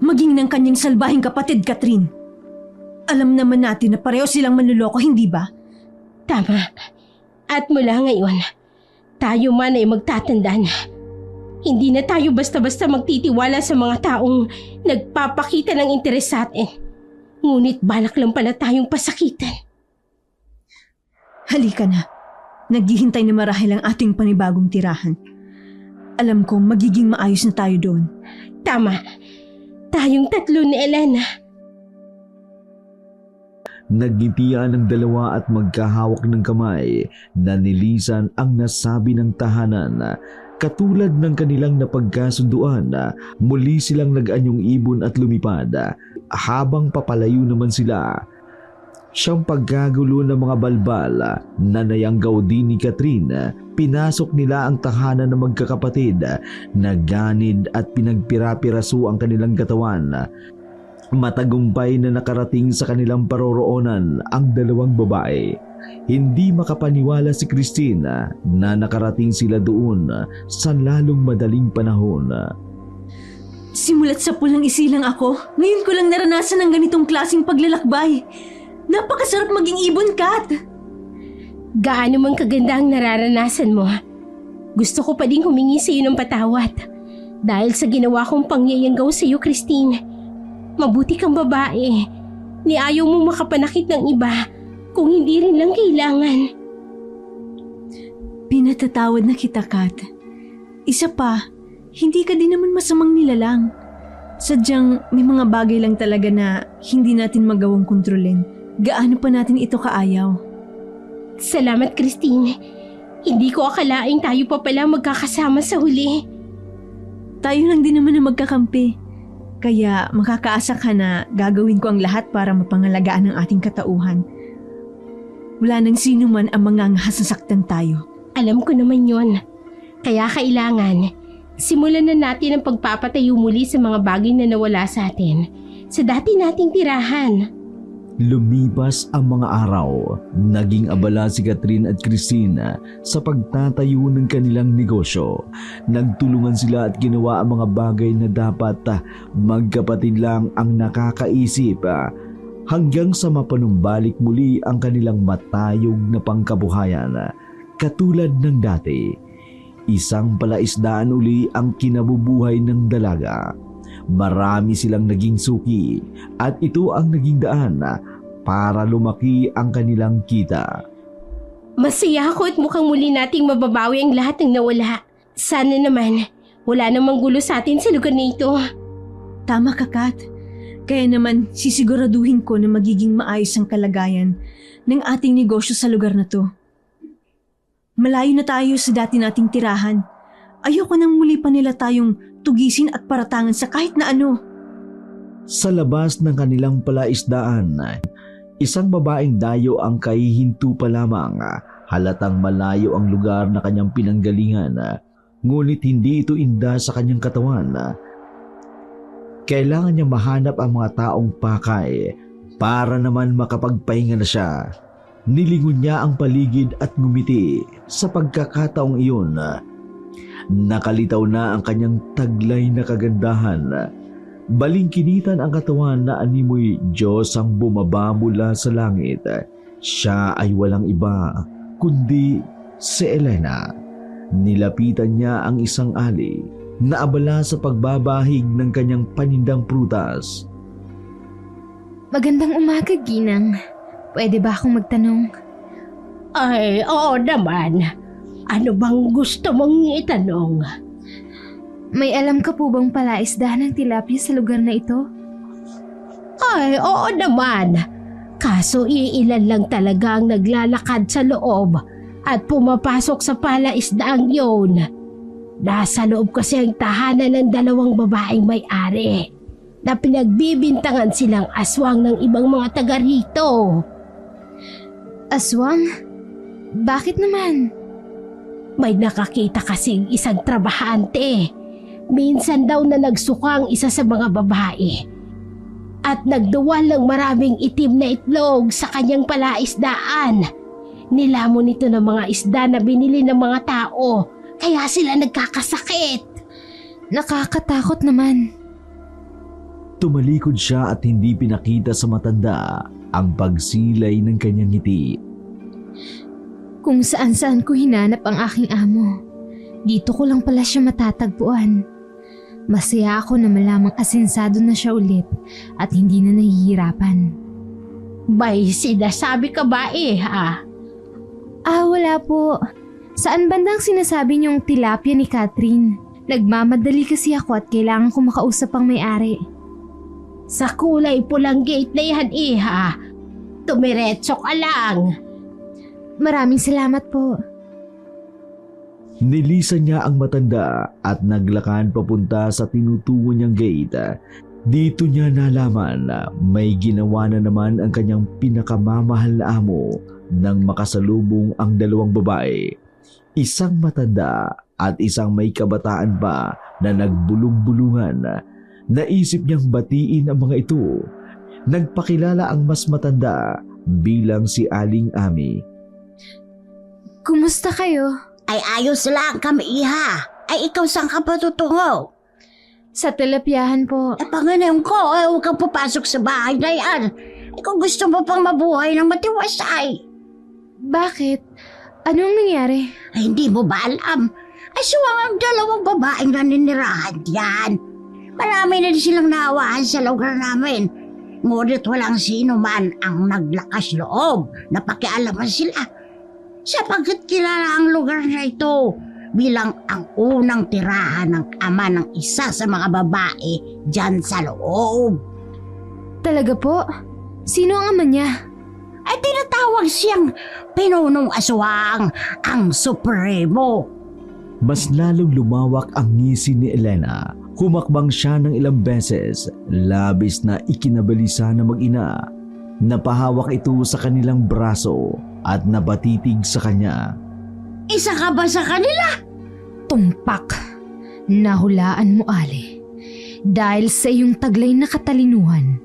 Maging ng kanyang salbahing kapatid, Catherine. Alam naman natin na pareho silang manluloko, hindi ba? Tama. At mula ngayon, tayo man ay magtatanda na. Hindi na tayo basta-basta magtitiwala sa mga taong nagpapakita ng interes sa atin. Ngunit balak lang pala tayong pasakitan. Halika na. Naghihintay na marahil ang ating panibagong tirahan. Alam kong magiging maayos na tayo doon. Tama. Tayong tatlo ni Elena. Nagngitian ang dalawa at magkahawak ng kamay na nilisan ang nasabi ng tahanan. Katulad ng kanilang napagkasunduan, muli silang nag-anyong ibon at lumipad. Habang papalayo naman sila, siyang pagkagulo ng mga balbal na nayanggaw din ni Catherine, pinasok nila ang tahanan ng magkakapatid, naganid at pinagpira-piraso ang kanilang katawan. Matagumpay na nakarating sa kanilang paroroonan ang dalawang babae. Hindi makapaniwala si Christine na nakarating sila doon sa lalong madaling panahon. Simulat sa pulang isilang ako, ngayon ko lang naranasan ang ganitong klaseng paglalakbay. Napakasarap maging ibon, Kat. Gaano man kaganda ang nararanasan mo. Gusto ko pa din humingi sa iyo ng patawad dahil sa ginawa kong pangyayanggaw sa iyo, Christine. Mabuti kang babae. Ni ayaw mong makapanakit ng iba kung hindi rin lang kailangan. Pinatatawad na kita, Kat. Isa pa, hindi ka din naman masamang nilalang. Sadyang may mga bagay lang talaga na hindi natin magawang kontrolin. Gaano pa natin ito kaayaw? Salamat, Christine. Hindi ko akalaing tayo pa pala magkakasama sa huli. Tayo lang din naman na magkakampi. Kaya makakaasa ka na gagawin ko ang lahat para mapangalagaan ang ating katauhan. Wala nang sino man ang manganghasasaktan tayo. Alam ko naman yon. Kaya kailangan, simulan na natin ang pagpapatayo muli sa mga bagay na nawala sa atin sa dati nating tirahan. Lumipas ang mga araw. Naging abala si Catherine at Christine sa pagtatayo ng kanilang negosyo. Nagtulungan sila at ginawa ang mga bagay na dapat magkapatid lang ang nakakaisip hanggang sa mapanumbalik muli ang kanilang matayog na pangkabuhayan katulad ng dati. Isang palaisdaan uli ang kinabubuhay ng dalaga. Marami silang naging suki at ito ang naging daan para lumaki ang kanilang kita. Masaya ako at mukhang muli nating mababawi ang lahat ng nawala. Sana naman, wala namang gulo sa atin sa lugar nito. Tama ka, Kat. Kaya naman sisiguraduhin ko na magiging maayos ang kalagayan ng ating negosyo sa lugar na to. Malayo na tayo sa dati nating tirahan. Ayoko nang muli pa nila tayong tugisin at paratangan sa kahit na ano. Sa labas ng kanilang palaisdaan, isang babaeng dayo ang kahihinto pa lamang. Halatang malayo ang lugar na kanyang pinanggalingan, ngunit hindi ito inda sa kanyang katawan. Kailangan niya mahanap ang mga taong pakay para naman makapagpahinga na siya. Nilingon niya ang paligid at ngumiti sa pagkakataong iyon. Nakalitaw na ang kanyang taglay na kagandahan. Balingkinitan ang katawan na animoy Diyos ang bumaba mula sa langit. Siya ay walang iba kundi si Elena. Nilapitan niya ang isang ali na abala sa pagbabahig ng kanyang panindang prutas. Magandang umaga, Ginang. Pwede ba akong magtanong? Ay, oo naman. Ano bang gusto mong itanong? May alam ka po bang palaisdahan ng tilapia sa lugar na ito? Ay, oo naman. Kaso iilan lang talaga ang naglalakad sa loob at pumapasok sa palaisdaang yun. Nasa loob kasi ang tahanan ng dalawang babaeng may-ari na pinagbibintangan silang aswang ng ibang mga taga rito. Aswang? Bakit naman? May nakakita kasing isang trabahante. Minsan daw na nagsuka ang isa sa mga babae. At nagduwal ng maraming itim na itlog sa kanyang palaisdaan. Nilamon ito ng mga isda na binili ng mga tao. Kaya sila nagkakasakit. Nakakatakot naman. Tumalikod siya at hindi pinakita sa matanda ang pagsilay ng kanyang ngiti. Kung saan-saan ko hinanap ang aking amo, dito ko lang pala siya matatagpuan. Masaya ako na malamang asensado na siya ulit at hindi na nahihirapan. May sinasabi ka ba ha? Wala po. Saan bandang sinasabi niyong tilapia ni Catherine? Nagmamadali kasi ako at kailangan ko makausap ang may-ari. Sa kulay pulang gate na yan ha? Tumiretso ka lang. Maraming salamat po. Nilisan niya ang matanda at naglakad papunta sa tinutungo niyang gate. Dito niya nalaman na may ginawa na naman ang kanyang pinakamamahal na amo nang makasalubong ang dalawang babae. Isang matanda at isang may kabataan pa na nagbulong-bulungan. Naisip niyang batiin ang mga ito. Nagpakilala ang mas matanda bilang si Aling Ami. Kumusta kayo? Ay ayos lang kami, iha. Ay ikaw saan ka pa tutungo? Sa tilapyahan po. Panganim ko, huwag kang papasok sa bahay na yan. Kung gusto mo pang mabuhay ng matiwasay. Bakit? Anong nangyari? Ay hindi mo ba alam? Ay suwang ang dalawang babaeng naninirahan yan. Marami na din silang naawaan sa lugar namin. Ngunit walang sino man ang naglakas loob na pakialaman sila. Sapagkat kilala ang lugar na ito bilang ang unang tirahan ng ama ng isa sa mga babae dyan sa loob. Talaga po? Sino ang ama niya? Ay tinatawag siyang Pinunong Aswang, ang Supremo. Mas lalong lumawak ang ngisi ni Elena. Humakbang siya ng ilang beses, labis na ikinabalisa na mag-ina. Napahawak ito sa kanilang braso at napatitig sa kanya. Isa ka ba sa kanila? Tumpak. Nahulaan mo, Ali. Dahil sa iyong taglay na katalinuhan,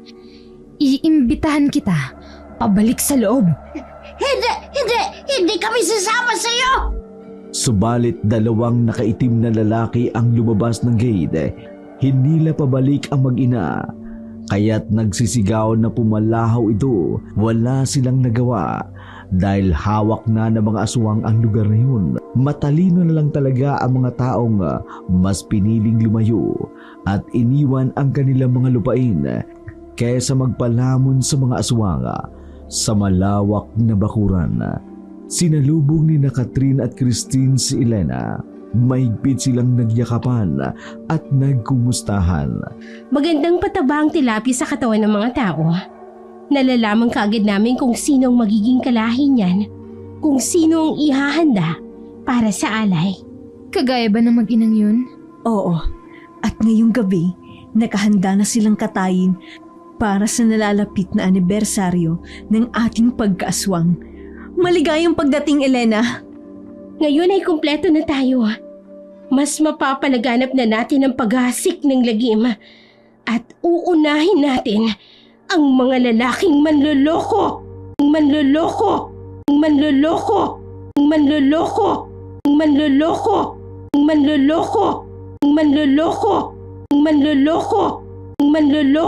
Iimbitahan kita pabalik sa loob. Hindi kami sasama sa'yo! Subalit 2 nakaitim na lalaki ang lumabas ng gate. Hinila pabalik ang mag-ina. Kaya't nagsisigaw na pumalahaw ito. Wala silang nagawa dahil hawak na ng mga aswang ang lugar na yun. Matalino na lang talaga ang mga taong mas piniling lumayo at iniwan ang kanilang mga lupain kaysa magpalamon sa mga aswang sa malawak na bakuran. Sinalubong ni na Catherine at Christine si Elena. Mahigpit silang nagyakapan at nagkumustahan. Magandang pataba ang tilapia sa katawan ng mga tao. Nalalaman kaagad namin kung sino ang magiging kalahi niyan, kung sino ang ihahanda para sa alay. Kagaya ba ng mag-inang yun? Oo. At ngayong gabi, nakahanda na silang katayin para sa nalalapit na anibersaryo ng ating pagkaaswang. Maligayang pagdating, Elena! Ngayon ay kumpleto na tayo. Mas mapapalaganap na natin ang paghasik ng lagim at uunahin natin ang mga lalaking manloloko, manloloko, manloloko, manloloko, manloloko, manloloko, manloloko, manloloko, manloloko.